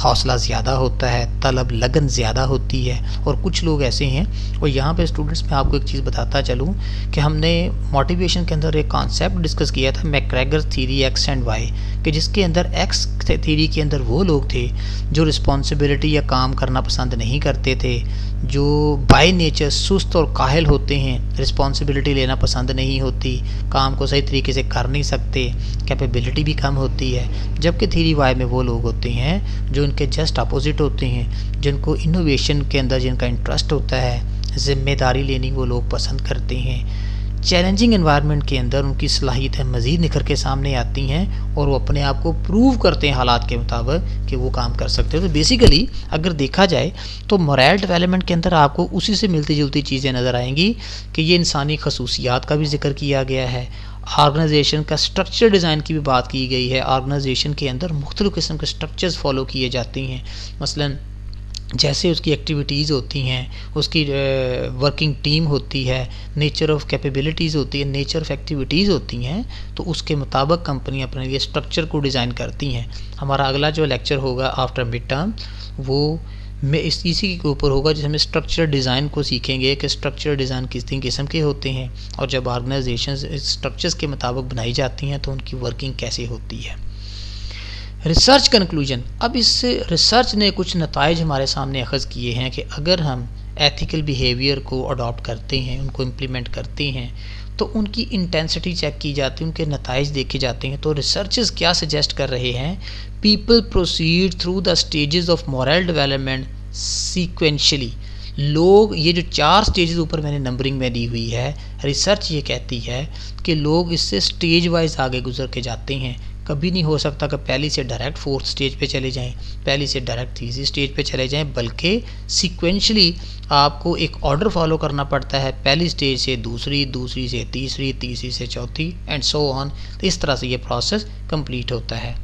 Speaker 1: हौसला ज़्यादा होता है, तलब लगन ज़्यादा होती है, और कुछ लोग ऐसे हैं। और यहाँ पे स्टूडेंट्स मैं आपको एक चीज़ बताता चलूँ कि हमने मोटिवेशन के अंदर एक कॉन्सेप्ट डिस्कस किया था, McGregor theory X and Y, कि जिसके अंदर एक्स थ्योरी के अंदर वो लोग थे जो रिस्पॉन्सिबिलिटी या काम करना पसंद नहीं करते थे, जो बाय नेचर सुस्त और काहिल होते हैं, रिस्पॉन्सिबिलिटी लेना पसंद नहीं होती, काम को सही तरीके से कर नहीं सकते, कैपेबिलिटी भी कम होती है। जबकि थ्योरी वाई में वो लोग होते हैं जो इनके जस्ट अपोजिट होते हैं, जिनको इनोवेशन के अंदर जिनका इंटरेस्ट होता है, ज़िम्मेदारी लेनी वो लोग पसंद करते हैं। चैलेंजिंग एनवायरनमेंट के अंदर उनकी सलाहियतें मज़ीद निखर के सामने आती हैं और वो अपने आप को प्रूव करते हैं हालात के मुताबिक कि वो काम कर सकते हैं। तो बेसिकली अगर देखा जाए तो मोरल डेवलपमेंट के अंदर आपको उसी से मिलती जुलती चीज़ें नज़र आएंगी कि ये इंसानी खसूसियात का भी जिक्र किया गया है, ऑर्गेनाइजेशन का स्ट्रक्चर डिज़ाइन की भी बात की गई है। ऑर्गेनाइजेशन के अंदर मुख्तलिफ़ किस्म के स्ट्रक्चर्स फॉलो किए जाते हैं, मसलन जैसे उसकी एक्टिविटीज़ होती हैं, उसकी वर्किंग टीम होती है, नेचर ऑफ कैपेबिलिटीज़ होती है, नेचर ऑफ एक्टिविटीज़ होती हैं, तो उसके मुताबिक कंपनी अपने लिए स्ट्रक्चर को डिज़ाइन करती हैं। हमारा अगला जो लेक्चर होगा आफ्टर मिड टर्म वो इसी के ऊपर होगा जिसमें स्ट्रक्चर डिज़ाइन को सीखेंगे कि स्ट्रक्चर डिज़ाइन किस किस्म के होते हैं और जब ऑर्गेनाइजेशन स्ट्रक्चर्स के मुताबिक बनाई जाती हैं तो उनकी वर्किंग कैसे होती है। रिसर्च कंक्लूजन, अब इस रिसर्च ने कुछ नताइज हमारे सामने अखज़ किए हैं कि अगर हम एथिकल बिहेवियर को अडॉप्ट करते हैं, उनको इम्प्लीमेंट करते हैं, तो उनकी इंटेंसिटी चेक की जाती है, उनके नताइज देखे जाते हैं। तो रिसर्चर्स क्या सजेस्ट कर रहे हैं? People proceed through the stages of moral development sequentially. लोग, ये जो 4 स्टेजेस ऊपर मैंने नंबरिंग में दी हुई है, रिसर्च ये कहती है कि लोग इससे स्टेज वाइज आगे गुजर के जाते हैं। कभी नहीं हो सकता कि पहली से डायरेक्ट 4th स्टेज पे चले जाएं, पहली से डायरेक्ट 3री स्टेज पे चले जाएं, बल्कि सीक्वेंशली आपको एक ऑर्डर फॉलो करना पड़ता है, पहली स्टेज से दूसरी, दूसरी से तीसरी, तीसरी से चौथी एंड सो ऑन। तो इस तरह से ये प्रोसेस कंप्लीट होता है।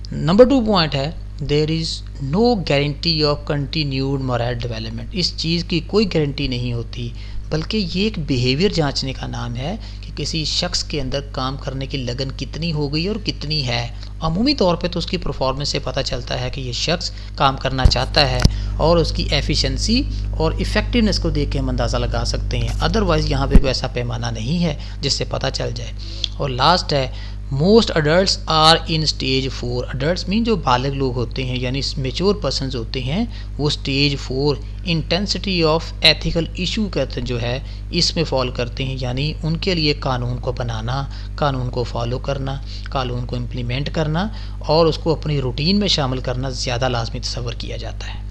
Speaker 1: नंबर 2 पॉइंट है there is no guarantee of continued moral development. इस चीज़ की कोई गारंटी नहीं होती, बल्कि ये एक बिहेवियर जांचने का नाम है कि किसी शख्स के अंदर काम करने की लगन कितनी हो गई और कितनी है। अमूमी तौर पे तो उसकी परफॉर्मेंस से पता चलता है कि ये शख्स काम करना चाहता है और उसकी एफिशिएंसी और इफ़ेक्टिवनेस को देख के हम अंदाज़ा लगा सकते हैं। अदरवाइज़ यहाँ पे कोई ऐसा पैमाना नहीं है जिससे पता चल जाए। और लास्ट है most adults are in stage 4। Adults mean जो बालिग लोग होते हैं यानी मेच्योर पर्सनस होते हैं, वो stage 4 intensity of ethical issue कहते हैं जो है इसमें फॉल करते हैं। यानी उनके लिए कानून को बनाना, कानून को फॉलो करना, कानून को इम्प्लीमेंट करना और उसको अपनी रूटीन में शामिल करना ज़्यादा लाजमी तस्वर किया जाता है।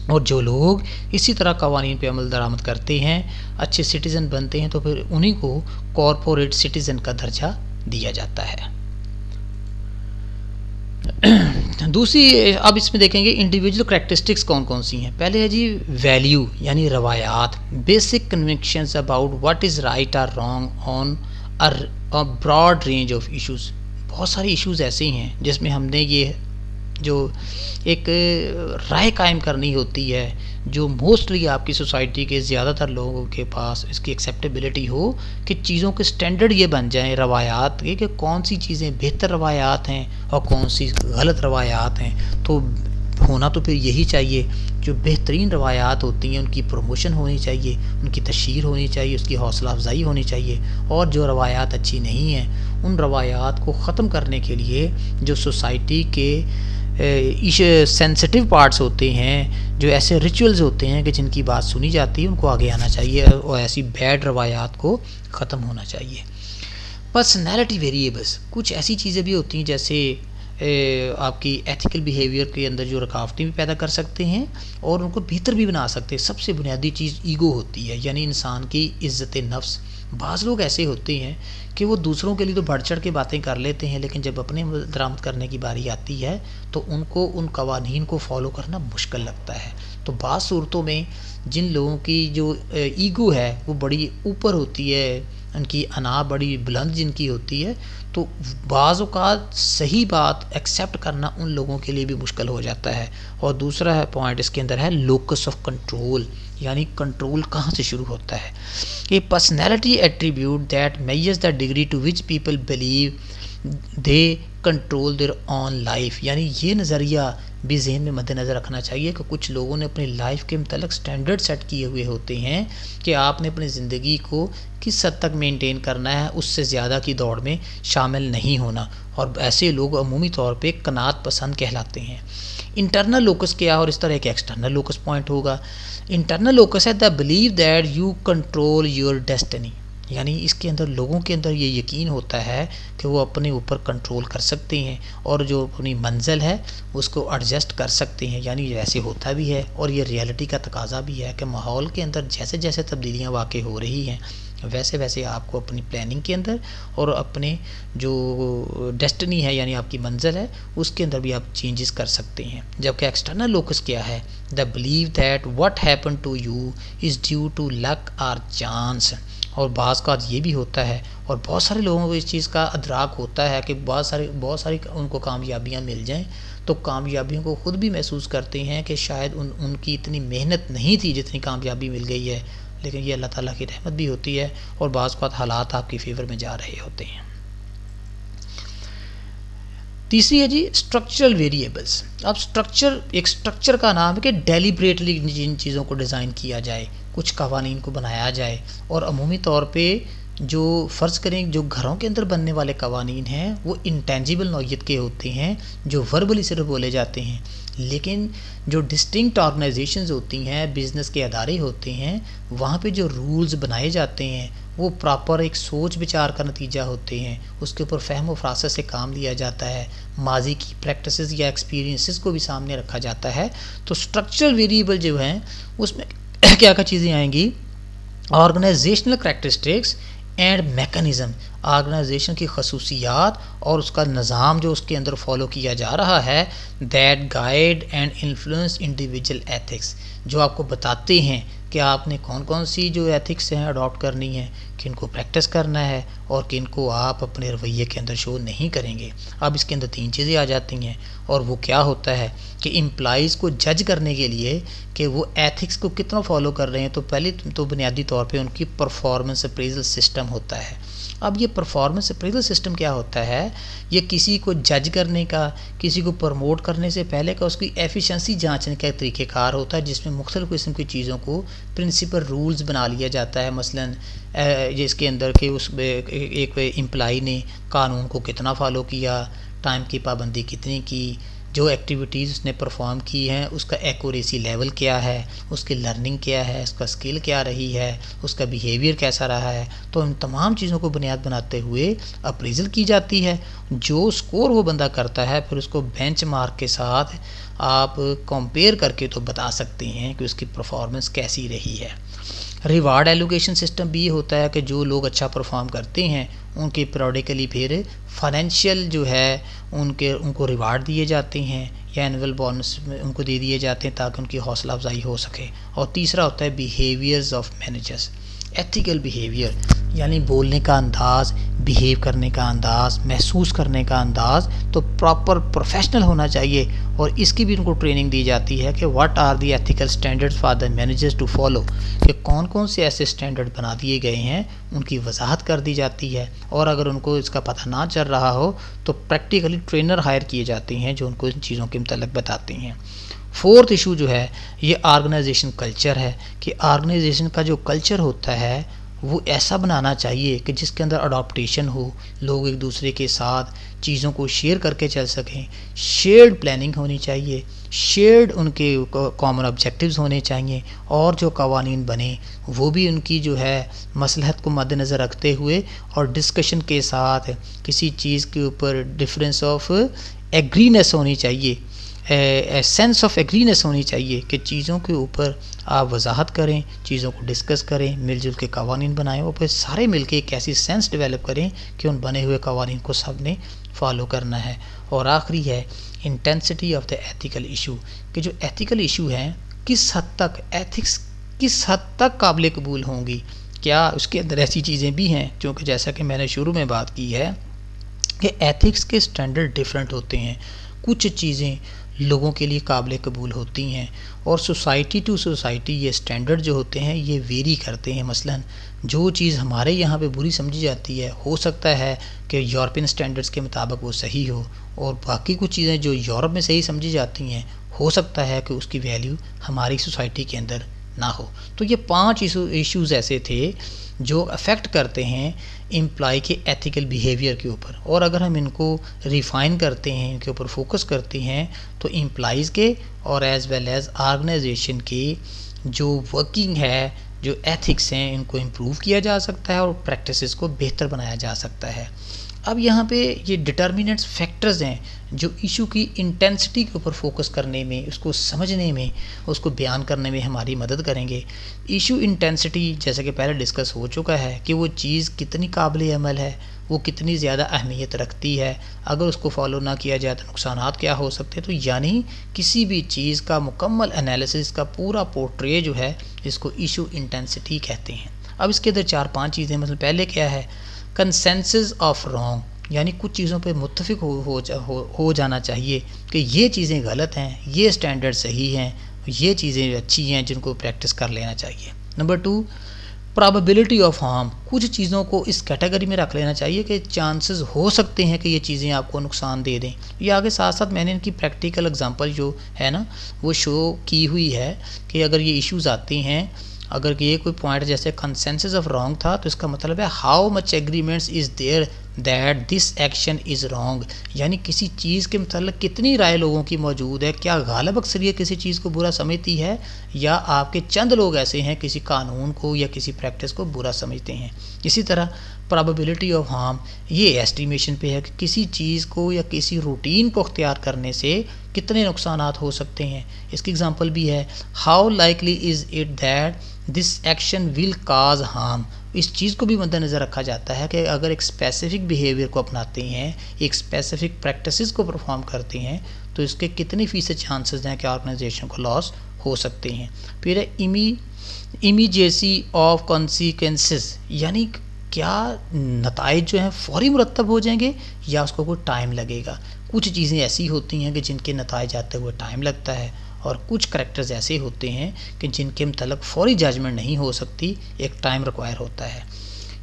Speaker 1: और जो लोग इसी तरह कवानीन पे अमल दरामद करते हैं, अच्छे सिटीज़न बनते हैं, तो फिर उन्हीं को कॉरपोरेट सिटीज़न का दर्जा दिया जाता है। दूसरी अब इसमें देखेंगे इंडिविजुअल करैक्टरिस्टिक्स कौन कौन सी हैं। पहले है जी वैल्यू यानी रवायात, basic convictions about what is right और wrong on a broad range of issues. बहुत सारे इश्यूज़ ऐसे हैं जिसमें हमने ये जो एक राय कायम करनी होती है, जो मोस्टली आपकी सोसाइटी के ज़्यादातर लोगों के पास इसकी एक्सेप्टेबिलिटी हो कि चीज़ों के स्टैंडर्ड ये बन जाएं रवायात के, कि कौन सी चीज़ें बेहतर रवायात हैं और कौन सी गलत रवायात हैं। तो होना तो फिर यही चाहिए, जो बेहतरीन रवायात होती हैं उनकी प्रमोशन होनी चाहिए, उनकी तशहीर होनी चाहिए, उसकी हौसला अफजाई होनी चाहिए। और जो रवायात अच्छी नहीं हैं उन रवायात को ख़त्म करने के लिए जो सोसाइटी के सेंसिटिव पार्ट्स होते हैं, जो ऐसे रिचुअल्स होते हैं कि जिनकी बात सुनी जाती है, उनको आगे आना चाहिए और ऐसी बैड रवायात को ख़त्म होना चाहिए। पर्सनैलिटी वेरिएबल्स, कुछ ऐसी चीज़ें भी होती हैं जैसे आपकी एथिकल बिहेवियर के अंदर जो रुकावटें भी पैदा कर सकते हैं और उनको बेहतर भी बना सकते हैं। सबसे बुनियादी चीज़ ईगो होती है, यानी इंसान की इज़्ज़त नफ्स। बाज़ लोग ऐसे होते हैं कि वो दूसरों के लिए तो बढ़ चढ़ के बातें कर लेते हैं, लेकिन जब अपने दरामद करने की बारी आती है तो उनको उन कवानीन को फॉलो करना मुश्किल लगता है। तो बाज़ सूरतों में जिन लोगों की जो ईगो है वो बड़ी ऊपर होती है, उनकी अना बड़ी बुलंद जिनकी होती है, तो बाज़ औक़ात सही बात एक्सेप्ट करना उन लोगों के लिए भी मुश्किल हो जाता है। और दूसरा है पॉइंट इसके अंदर है लोकस ऑफ कंट्रोल, यानी कंट्रोल कहाँ से शुरू होता है। ये personality attribute that measures the degree to which people believe they control their own life. यानी ये नज़रिया भी जहन में मद्देनज़र रखना चाहिए कि कुछ लोगों ने अपनी लाइफ के मतलब स्टैंडर्ड सेट किए हुए होते हैं कि आपने अपनी ज़िंदगी को किस हद तक मेंटेन करना है, उससे ज़्यादा की दौड़ में शामिल नहीं होना। और ऐसे लोग अमूमी तौर पे कनात पसंद कहलाते हैं। इंटरनल लोकस क्या, और इस तरह एक एक्सटर्नल लोकस पॉइंट होगा। इंटरनल लोकस है the believe that you control your destiny, यानी इसके अंदर लोगों के अंदर ये यकीन होता है कि वो अपने ऊपर कंट्रोल कर सकते हैं और जो अपनी मंजिल है उसको एडजस्ट कर सकते हैं। यानी ऐसे होता भी है और ये रियलिटी का तकाजा भी है कि माहौल के अंदर जैसे जैसे तब्दीलियाँ वाक़ई हो रही हैं वैसे वैसे आपको अपनी प्लानिंग के अंदर और अपने जो डेस्टिनी है यानी आपकी मंजिल है उसके अंदर भी आप चेंजेस कर सकते हैं। जबकि एक्सटर्नल लोकस क्या है, the believe that what happen to you is due to luck और चांस। और बाज़ का ये भी होता है और बहुत सारे लोगों को इस चीज़ का अदराक होता है कि बहुत सारी उनको कामयाबियाँ मिल जाएं तो कामयाबियों को ख़ुद भी महसूस करते हैं कि शायद उनकी इतनी मेहनत नहीं थी जितनी कामयाबी मिल गई है, लेकिन ये अल्लाह ताला की रहमत भी होती है और बाज़ का हालात आपकी फेवर में जा रहे होते हैं। तीसरी है जी स्ट्रक्चरल वेरिएबल्स। अब एक स्ट्रक्चर का नाम है कि डेलिब्रेटली जिन चीज़ों को डिज़ाइन किया जाए, कुछ कवानीन को बनाया जाए और अमूमी तौर पे जो फ़र्ज़ करें जो घरों के अंदर बनने वाले कवानीन हैं वो इंटेंजिबल नौइयत के होते हैं, जो वर्बली सिर्फ बोले जाते हैं। लेकिन जो डिस्टिंक्ट ऑर्गेनाइजेशंस होती हैं, बिज़नेस के अदारे होते हैं, वहाँ पे जो रूल्स बनाए जाते हैं वो प्रॉपर एक सोच विचार का नतीजा होते हैं। उसके ऊपर फ़हम व फ़रासत से काम लिया जाता है, माजी की प्रैक्टिसेस या एक्सपीरियंसेस को भी सामने रखा जाता है। तो स्ट्रक्चरल वेरिएबल जो हैं उसमें क्या क्या चीज़ें आएंगी, organisational characteristics and mechanism, organisation की खसूसियात और उसका निज़ाम जो उसके अंदर फॉलो किया जा रहा है, that guide and influence individual ethics, जो आपको बताते हैं कि आपने कौन कौन सी जो एथिक्स हैं अडॉप्ट करनी है, किनको प्रैक्टिस करना है और किनको आप अपने रवैये के अंदर शो नहीं करेंगे। अब इसके अंदर 3 चीज़ें आ जाती हैं और वो क्या होता है कि एम्प्लॉइज़ को जज करने के लिए कि वो एथिक्स को कितना फॉलो कर रहे हैं, तो पहले तो बुनियादी तौर पे उनकी परफॉर्मेंस अप्रेजल सिस्टम होता है। अब ये परफॉर्मेंस अप्रेजल सिस्टम क्या होता है, ये किसी को जज करने का, किसी को प्रमोट करने से पहले का उसकी एफिशिएंसी जांचने का तरीक़ेकार होता है, जिसमें मुख्तलिफ़ किस्म की चीज़ों को प्रिंसिपल रूल्स बना लिया जाता है। मसलन जिसके अंदर कि उस एक एम्प्लॉई ने कानून को कितना फ़ॉलो किया, टाइम की पाबंदी कितनी की, जो एक्टिविटीज़ उसने परफॉर्म की हैं उसका एक्यूरेसी लेवल क्या है, उसकी लर्निंग क्या है, उसका स्किल क्या रही है, उसका बिहेवियर कैसा रहा है। तो इन तमाम चीज़ों को बुनियाद बनाते हुए अप्रेजल की जाती है। जो स्कोर वो बंदा करता है फिर उसको बेंचमार्क के साथ आप कंपेयर करके तो बता सकते हैं कि उसकी परफॉर्मेंस कैसी रही है। रिवार्ड एलोकेशन सिस्टम भी ये होता है कि जो लोग अच्छा परफॉर्म करते हैं उनके पीरियडिकली फिर फाइनेंशियल जो है उनको रिवार्ड दिए जाते हैं या एनुअल बोनस उनको दे दिए जाते हैं ताकि उनकी हौसला अफजाई हो सके। और तीसरा होता है behaviours of managers, ethical behaviour, यानी बोलने का अंदाज़, बिहेव करने का अंदाज़, महसूस करने का अंदाज़ तो प्रॉपर प्रोफेशनल होना चाहिए। और इसकी भी उनको ट्रेनिंग दी जाती है कि what are the ethical standards for the managers to follow, कि कौन कौन से ऐसे स्टैंडर्ड बना दिए गए हैं उनकी वजाहत कर दी जाती है। और अगर उनको इसका पता ना चल रहा हो तो प्रैक्टिकली ट्रेनर हायर किए जाते हैं जो उनको इन चीज़ों के मतलब बताते हैं। फोर्थ इशू जो है ये ऑर्गेनाइजेशन कल्चर है कि ऑर्गेनाइजेशन का जो कल्चर होता है वो ऐसा बनाना चाहिए कि जिसके अंदर अडॉप्टेशन हो, लोग एक दूसरे के साथ चीज़ों को शेयर करके चल सकें, शेयर्ड प्लानिंग होनी चाहिए, शेयर्ड उनके कॉमन ऑब्जेक्टिव्स होने चाहिए और जो कवानीन बने वो भी उनकी जो है मसलहत को मद्देनज़र रखते हुए और डिस्कशन के साथ किसी चीज़ के ऊपर डिफरेंस ऑफ एग्रीनेस होनी चाहिए, सेंस ऑफ एग्रीनेस होनी चाहिए कि चीज़ों के ऊपर आप वजाहत करें, चीज़ों को डिस्कस करें, मिलजुल के कवानीन बनाएं और फिर सारे मिलके एक ऐसी सेंस डेवलप करें कि उन बने हुए कवानीन को सब ने फॉलो करना है। और आखिरी है intensity of the ethical issue, कि जो एथिकल इशू हैं किस हद तक एथिक्स किस हद तक काबिल कबूल होंगी, क्या उसके अंदर ऐसी चीज़ें भी हैं, क्योंकि जैसा कि मैंने शुरू में बात की है कि एथिक्स के स्टैंडर्ड डिफरेंट होते हैं। कुछ चीज़ें लोगों के लिए काबिल कबूल होती हैं और सोसाइटी टू सोसाइटी ये स्टैंडर्ड जो होते हैं ये वेरी करते हैं। मसलन जो चीज़ हमारे यहाँ पे बुरी समझी जाती है हो सकता है कि यूरोपियन स्टैंडर्ड्स के मुताबिक वो सही हो, और बाकी कुछ चीज़ें जो यूरोप में सही समझी जाती हैं हो सकता है कि उसकी वैल्यू हमारी सोसाइटी के अंदर ना हो। तो ये 5 इश्यूज़ ऐसे थे जो अफेक्ट करते हैं एम्प्लॉय के एथिकल बिहेवियर के ऊपर, और अगर हम इनको रिफ़ाइन करते हैं, इनके ऊपर फोकस करते हैं तो एम्प्लॉइज़ के और एज़ वेल एज़ ऑर्गेनाइजेशन की जो वर्किंग है, जो एथिक्स हैं, इनको इम्प्रूव किया जा सकता है और प्रैक्टिसेस को बेहतर बनाया जा सकता है। अब यहाँ पे ये डिटर्मिनेंट्स फैक्टर्स हैं जो इशू की इंटेंसिटी के ऊपर फोकस करने में, उसको समझने में, उसको बयान करने में हमारी मदद करेंगे। इशू इंटेंसिटी जैसे कि पहले डिस्कस हो चुका है कि वो चीज़ कितनी काबिल अमल है, वो कितनी ज़्यादा अहमियत रखती है, अगर उसको फॉलो ना किया जाए तो नुकसानात क्या हो सकते हैं। तो यानी किसी भी चीज़ का मुकम्मल एनालिसिस का पूरा पोर्ट्रे जो है इसको इशू इंटेंसिटी कहते हैं। अब इसके अंदर 4-5 चीज़ें, मतलब पहले क्या है कंसेंसस ऑफ रॉन्ग, यानी कुछ चीज़ों पे मुत्तफिक हो जाना चाहिए कि ये चीज़ें गलत हैं, ये स्टैंडर्ड सही हैं, ये चीज़ें अच्छी हैं जिनको प्रैक्टिस कर लेना चाहिए। नंबर 2 प्रोबेबिलिटी ऑफ हार्म, कुछ चीज़ों को इस कैटेगरी में रख लेना चाहिए कि चांसेस हो सकते हैं कि ये चीज़ें आपको नुकसान दे दें। ये आगे साथ साथ मैंने इनकी प्रैक्टिकल एग्जांपल जो है ना वो शो की हुई है कि अगर ये इश्यूज़ आते हैं, अगर ये कोई पॉइंट जैसे कंसेंसस ऑफ रॉन्ग था तो इसका मतलब है how much agreements is there that this action is wrong, यानी किसी चीज़ के मतलब कितनी राय लोगों की मौजूद है, क्या गालिब अक्सरियत किसी चीज़ को बुरा समझती है या आपके चंद लोग ऐसे हैं किसी कानून को या किसी प्रैक्टिस को बुरा समझते हैं। इसी तरह प्रोबेबिलिटी ऑफ हार्म ये एस्टिमेशन पे है कि किसी चीज़ को या किसी रूटीन को अख्तियार करने से कितने नुकसानात हो सकते हैं। इसकी एग्जांपल भी है how likely is it that this action will cause harm, इस चीज़ को भी मद्देनज़र रखा जाता है कि अगर एक स्पेसिफिक बिहेवियर को अपनाते हैं, एक स्पेसिफिक प्रैक्टिसेस को परफॉर्म करते हैं तो इसके कितने फ़ीसद चांसेस हैं कि ऑर्गेनाइजेशन को लॉस हो सकते हैं। फिर है इमीडिएसी ऑफ कॉन्सिक्वेंसेस, यानी क्या नताइज जो हैं फौरी मुरतब हो जाएंगे या उसको कोई टाइम लगेगा। कुछ चीज़ें ऐसी होती हैं कि जिनके नताइज आते हुए टाइम लगता है, और कुछ करैक्टर्स ऐसे होते हैं कि जिनके मतलब फौरी जजमेंट नहीं हो सकती, एक टाइम रिक्वायर होता है।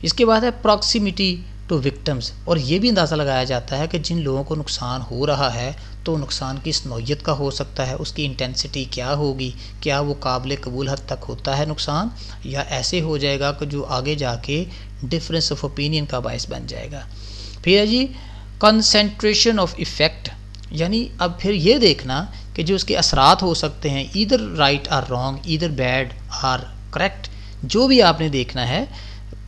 Speaker 1: इसके बाद है प्रॉक्सिमिटी टू विक्टिम्स, और ये भी अंदाज़ा लगाया जाता है कि जिन लोगों को नुकसान हो रहा है तो नुकसान किस नौइयत का हो सकता है, उसकी इंटेंसिटी क्या होगी, क्या वो काबिल कबूल हद तक होता है नुकसान, या ऐसे हो जाएगा कि जो आगे जाके डिफरेंस ऑफ ओपिनियन का बायस बन जाएगा। फिर है जी कंसंट्रेशन ऑफ इफ़ेक्ट, यानी अब फिर ये देखना कि जो उसके असरात हो सकते हैं, either right or wrong, either bad or correct, जो भी आपने देखना है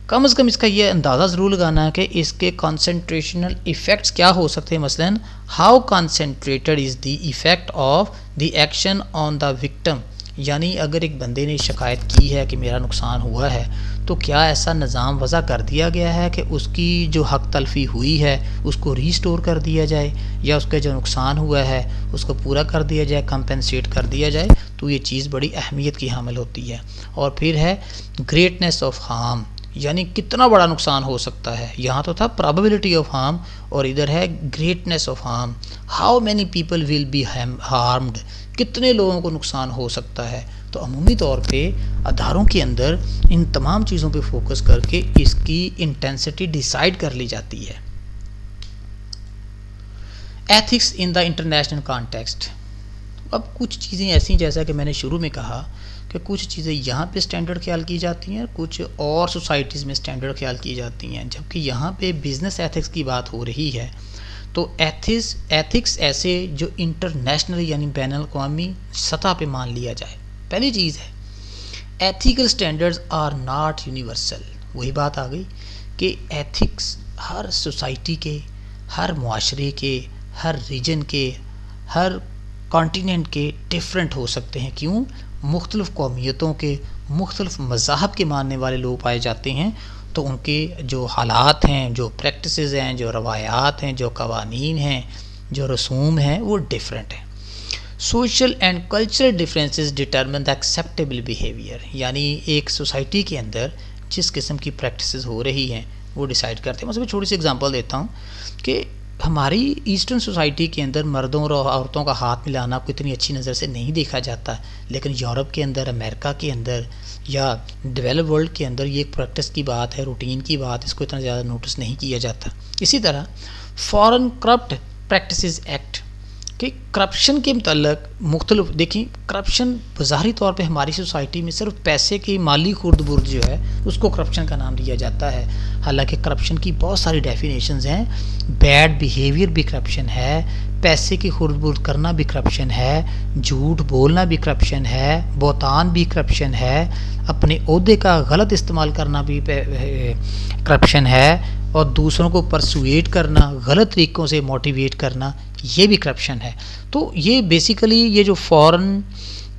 Speaker 1: कम से कम इसका ये अंदाज़ा ज़रूर लगाना है कि इसके कॉन्सेंट्रेशनल इफ़ेक्ट्स क्या हो सकते हैं। मसलन how concentrated is the effect of the action on the victim, यानी अगर एक बंदे ने शिकायत की है कि मेरा नुकसान हुआ है, तो क्या ऐसा निज़ाम वज़ा कर दिया गया है कि उसकी जो हक तलफ़ी हुई है उसको रीस्टोर कर दिया जाए, या उसका जो नुकसान हुआ है उसको पूरा कर दिया जाए, कंपनसेट कर दिया जाए। तो ये चीज़ बड़ी अहमियत की हामिल होती है। और फिर है ग्रेटनेस ऑफ हार्म, यानी कितना बड़ा नुकसान हो सकता है। यहाँ तो था प्रोबेबिलिटी ऑफ हार्म, और इधर है greatness of harm, how many people will be harmed, कितने लोगों को नुकसान हो सकता है। तो अमूमी तौर पे अदारों के अंदर इन तमाम चीज़ों पे फोकस करके इसकी इंटेंसिटी डिसाइड कर ली जाती है। Ethics in the international context, अब कुछ चीज़ें ऐसी, जैसा कि मैंने शुरू में कहा कि कुछ चीज़ें यहाँ पे स्टैंडर्ड ख्याल की जाती हैं, कुछ और सोसाइटीज़ में स्टैंडर्ड ख्याल की जाती हैं। जबकि यहाँ पे बिज़नेस एथिक्स की बात हो रही है, तो एथिक्स ऐसे जो इंटरनेशनल यानी बैनुल-अक़वामी सतह पे मान लिया जाए। पहली चीज़ है ethical standards are not universal. वही बात आ गई कि एथिक्स हर सोसाइटी के, हर मुआशरे के, हर रीजन के, हर कॉन्टिनेंट के डिफरेंट हो सकते हैं। क्यों? मुख्तलिफ़ कौमियतों के, मुख्तलिफ़ मज़ाहब के मानने वाले लोग पाए जाते हैं, तो उनके जो हालात हैं, जो प्रैक्टिसेस हैं, जो रवायात हैं, जो कवानीन हैं, जो रसूम हैं, वो डिफरेंट हैं। Social and cultural differences determine the acceptable behaviour, यानी एक सोसाइटी के अंदर जिस किस्म की प्रैक्टिसेस हो रही हैं वो डिसाइड करते हैं। मैं छोटी सी एग्जांपल देता हूँ कि हमारी ईस्टर्न सोसाइटी के अंदर मर्दों और औरतों का हाथ मिलाना आपको इतनी अच्छी नज़र से नहीं देखा जाता, लेकिन यूरोप के अंदर, अमेरिका के अंदर या डेवलप वर्ल्ड के अंदर ये एक प्रैक्टिस की बात है, रूटीन की बात, इसको इतना ज़्यादा नोटिस नहीं किया जाता। इसी तरह फॉरेन करप्ट प्रैक्टिसेस एक्ट कि करप्शन के मतलब मुख्तलिफ, देखिए करप्शन बज़ाहिरी तौर पे हमारी सोसाइटी में सिर्फ पैसे की माली खुर्द-बुर्द जो है उसको करप्शन का नाम दिया जाता है। हालांकि करप्शन की बहुत सारी डेफिनेशंस हैं। बैड बिहेवियर भी करप्शन है, पैसे की खुर्द-बुर्द करना भी करप्शन है, झूठ बोलना भी करप्शन है, बहतान भी करप्शन है, अपने ओहदे का गलत इस्तेमाल करना भी करप्शन है, और दूसरों को परसुएट करना, गलत तरीक़ों से मोटिवेट करना, ये भी करप्शन है। तो ये बेसिकली ये जो फॉरेन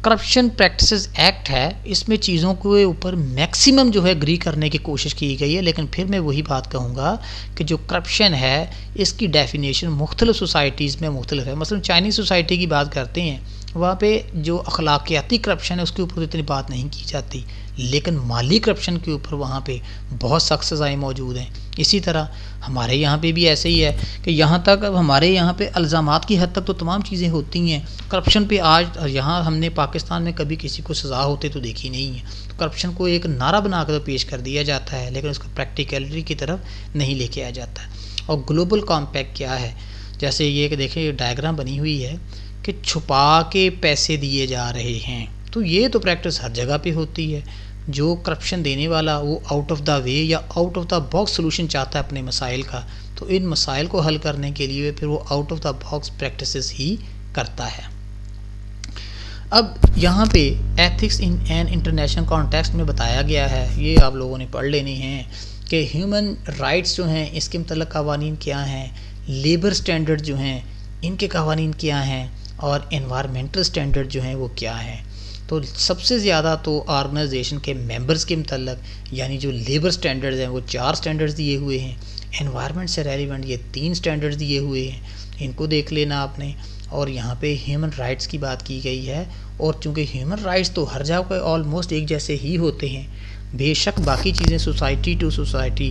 Speaker 1: करप्शन प्रैक्टिसेस एक्ट है, इसमें चीज़ों के ऊपर मैक्सिमम जो है एग्री करने की कोशिश की गई है। लेकिन फिर मैं वही बात कहूँगा कि जो करप्शन है इसकी डेफिनेशन मुख्तलिफ सोसाइटीज़ में मुख्तलिफ है। मसलन चाइनीज़ सोसाइटी की बात करते हैं, वहाँ पे जो अखलाकियाती करप्शन है उसके ऊपर तो इतनी बात नहीं की जाती, लेकिन माली करप्शन के ऊपर वहाँ पे बहुत सख्त सज़ाएँ मौजूद हैं। इसी तरह हमारे यहाँ पे भी ऐसे ही है कि यहाँ तक अब हमारे यहाँ पे इल्ज़ामात की हद तक तो तमाम चीज़ें होती हैं। करप्शन पे आज यहाँ हमने पाकिस्तान में कभी किसी को सज़ा होते तो देखी नहीं है। तो करप्शन को एक नारा बना कर तो पेश कर दिया जाता है, लेकिन उसको प्रैक्टिकलिटी की तरफ नहीं लेके आया जाता है। और ग्लोबल कॉम्पैक्ट क्या है, जैसे ये कि देखें ये डायग्राम बनी हुई है कि छुपा के पैसे दिए जा रहे हैं, तो ये तो प्रैक्टिस हर जगह पे होती है। जो करप्शन देने वाला वो आउट ऑफ द वे या out of the box solution चाहता है अपने मसाइल का, तो इन मसाइल को हल करने के लिए फिर वो out of the box practices ही करता है। अब यहाँ पे ethics in an international context में बताया गया है, ये आप लोगों ने पढ़ लेने हैं कि ह्यूमन राइट्स जो हैं इसके मतलब कवानीन क्या हैं, लेबर स्टैंडर्ड जो हैं इनके कवानीन क्या हैं, और एनवायरमेंटल स्टैंडर्ड जो हैं वो क्या हैं। तो सबसे ज़्यादा तो ऑर्गेनाइजेशन के मेंबर्स के मतलब यानी जो लेबर स्टैंडर्ड्स हैं वो 4 स्टैंडर्ड्स दिए हुए हैं, एनवायरनमेंट से रेलिवेंट ये 3 स्टैंडर्ड्स दिए हुए हैं, इनको देख लेना आपने। और यहाँ पे ह्यूमन राइट्स की बात की गई है। और चूँकि ह्यूमन राइट्स तो हर जगह पे ऑलमोस्ट एक जैसे ही होते हैं, बेशक बाकी चीज़ें सोसाइटी टू सोसाइटी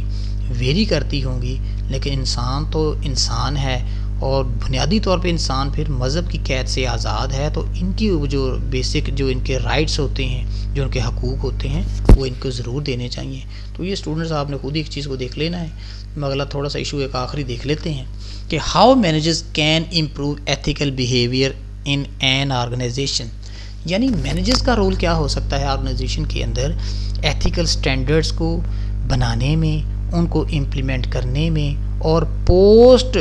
Speaker 1: वेरी करती होंगी, लेकिन इंसान तो इंसान है और बुनियादी तौर पे इंसान फिर मज़हब की कैद से आज़ाद है। तो इनकी जो बेसिक जो इनके राइट्स होते हैं, जो इनके हकूक़ होते हैं, वो इनको ज़रूर देने चाहिए। तो ये स्टूडेंट्स आपने खुद ही एक चीज़ को देख लेना है। अगला थोड़ा सा इशू एक आखिरी देख लेते हैं कि how managers can improve ethical behaviour in an organisation. यानी मैनेजर्स का रोल क्या हो सकता है ऑर्गेनाइजेशन के अंदर एथिकल स्टैंडर्ड्स को बनाने में, उनको इम्प्लीमेंट करने में, और पोस्ट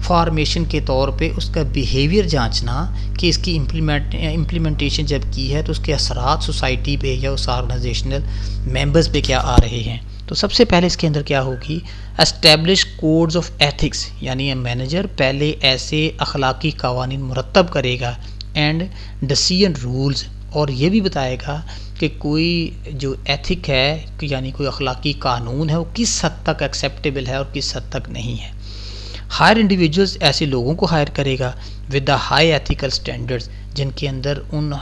Speaker 1: फॉर्मेशन के तौर पे उसका बिहेवियर जांचना कि इसकी इम्प्लीमेंटेशन जब की है तो उसके असरात सोसाइटी पे या उस ऑर्गेनाइजेशनल मेंबर्स पे क्या आ रहे हैं। तो सबसे पहले इसके अंदर क्या होगी, एस्टेब्लिश कोड्स ऑफ एथिक्स, यानी मैनेजर पहले ऐसे अखलाकी कवानीन मुरतब करेगा एंड डिसीजन रूल्स, और ये भी बताएगा कि कोई जो एथिक है यानी कोई अखलाकी कानून है वो किस हद तक एक्सेप्टेबल है और किस हद तक नहीं है। हायर इंडिविजुअल्स, ऐसे लोगों को हायर करेगा with the high ethical standards, जिनके अंदर उन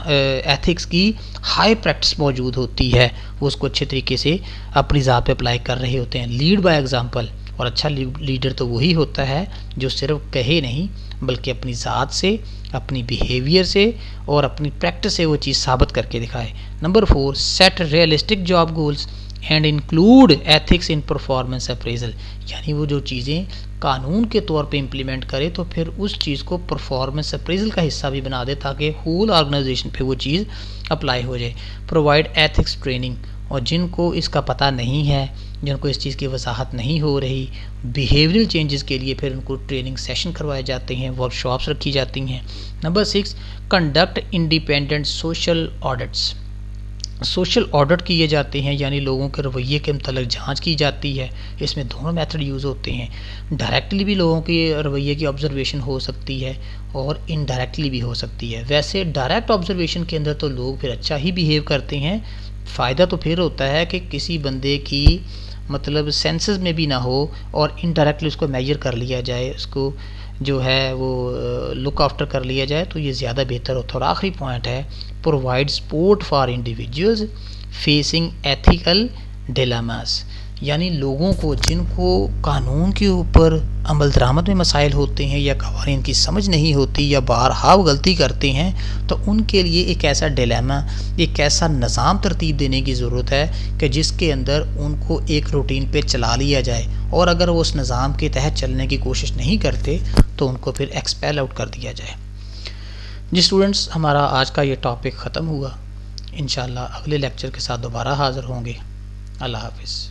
Speaker 1: एथिक्स की हाई प्रैक्टिस मौजूद होती है, वो उसको अच्छे तरीके से अपनी ज़ात पे अप्लाई कर रहे होते हैं। लीड बाय एग्जांपल, और अच्छा लीडर तो वही होता है जो सिर्फ कहे नहीं बल्कि अपनी ज़ात से, अपनी बिहेवियर से और अपनी प्रैक्टिस से वो चीज़ साबित करके दिखाए। Number 4, set realistic job goals and include ethics in performance appraisal, यानी वो जो चीज़ें कानून के तौर पे इम्प्लीमेंट करे तो फिर उस चीज़ को परफॉर्मेंस अप्रेजल का हिस्सा भी बना दे ताकि होल ऑर्गेनाइजेशन पे वो चीज़ अप्लाई हो जाए। प्रोवाइड एथिक्स ट्रेनिंग, और जिनको इसका पता नहीं है, जिनको इस चीज़ की वजाहत नहीं हो रही, बिहेवियरल चेंजेस के लिए फिर उनको ट्रेनिंग सेशन करवाए जाते हैं, वर्कशॉप्स रखी जाती हैं। Number 6, conduct independent social audits, social audit किए जाते हैं, यानी लोगों के रवैये के मतलब जांच की जाती है। इसमें दोनों मेथड यूज़ होते हैं, डायरेक्टली भी लोगों के रवैये की ऑब्जर्वेशन हो सकती है और इनडायरेक्टली भी हो सकती है। वैसे डायरेक्ट ऑब्जर्वेशन के अंदर तो लोग फिर अच्छा ही बिहेव करते हैं, फ़ायदा तो फिर होता है कि किसी बंदे की मतलब सेंसेस में भी ना हो और इनडायरेक्टली उसको मेजर कर लिया जाए, उसको जो है वो लुक आफ्टर कर लिया जाए, तो ये ज़्यादा बेहतर होता है। और आखिरी पॉइंट है, provide support for individuals facing ethical dilemmas, यानी लोगों को जिनको कानून के ऊपर अमल दरामद में मसाइल होते हैं या कवानीन की समझ नहीं होती या बारहा गलती करते हैं, तो उनके लिए एक ऐसा डिलेमा, एक ऐसा निज़ाम तरतीब देने की ज़रूरत है कि जिसके अंदर उनको एक रूटीन पे चला लिया जाए, और अगर वो उस निज़ाम के तहत चलने की कोशिश नहीं करते तो उनको फिर एक्सपेल आउट कर दिया जाए। जी स्टूडेंट्स, हमारा आज का ये टॉपिक ख़त्म हुआ। इंशाल्लाह अगले लेक्चर के साथ दोबारा हाज़िर होंगे। अल्लाह हाफ़िज़।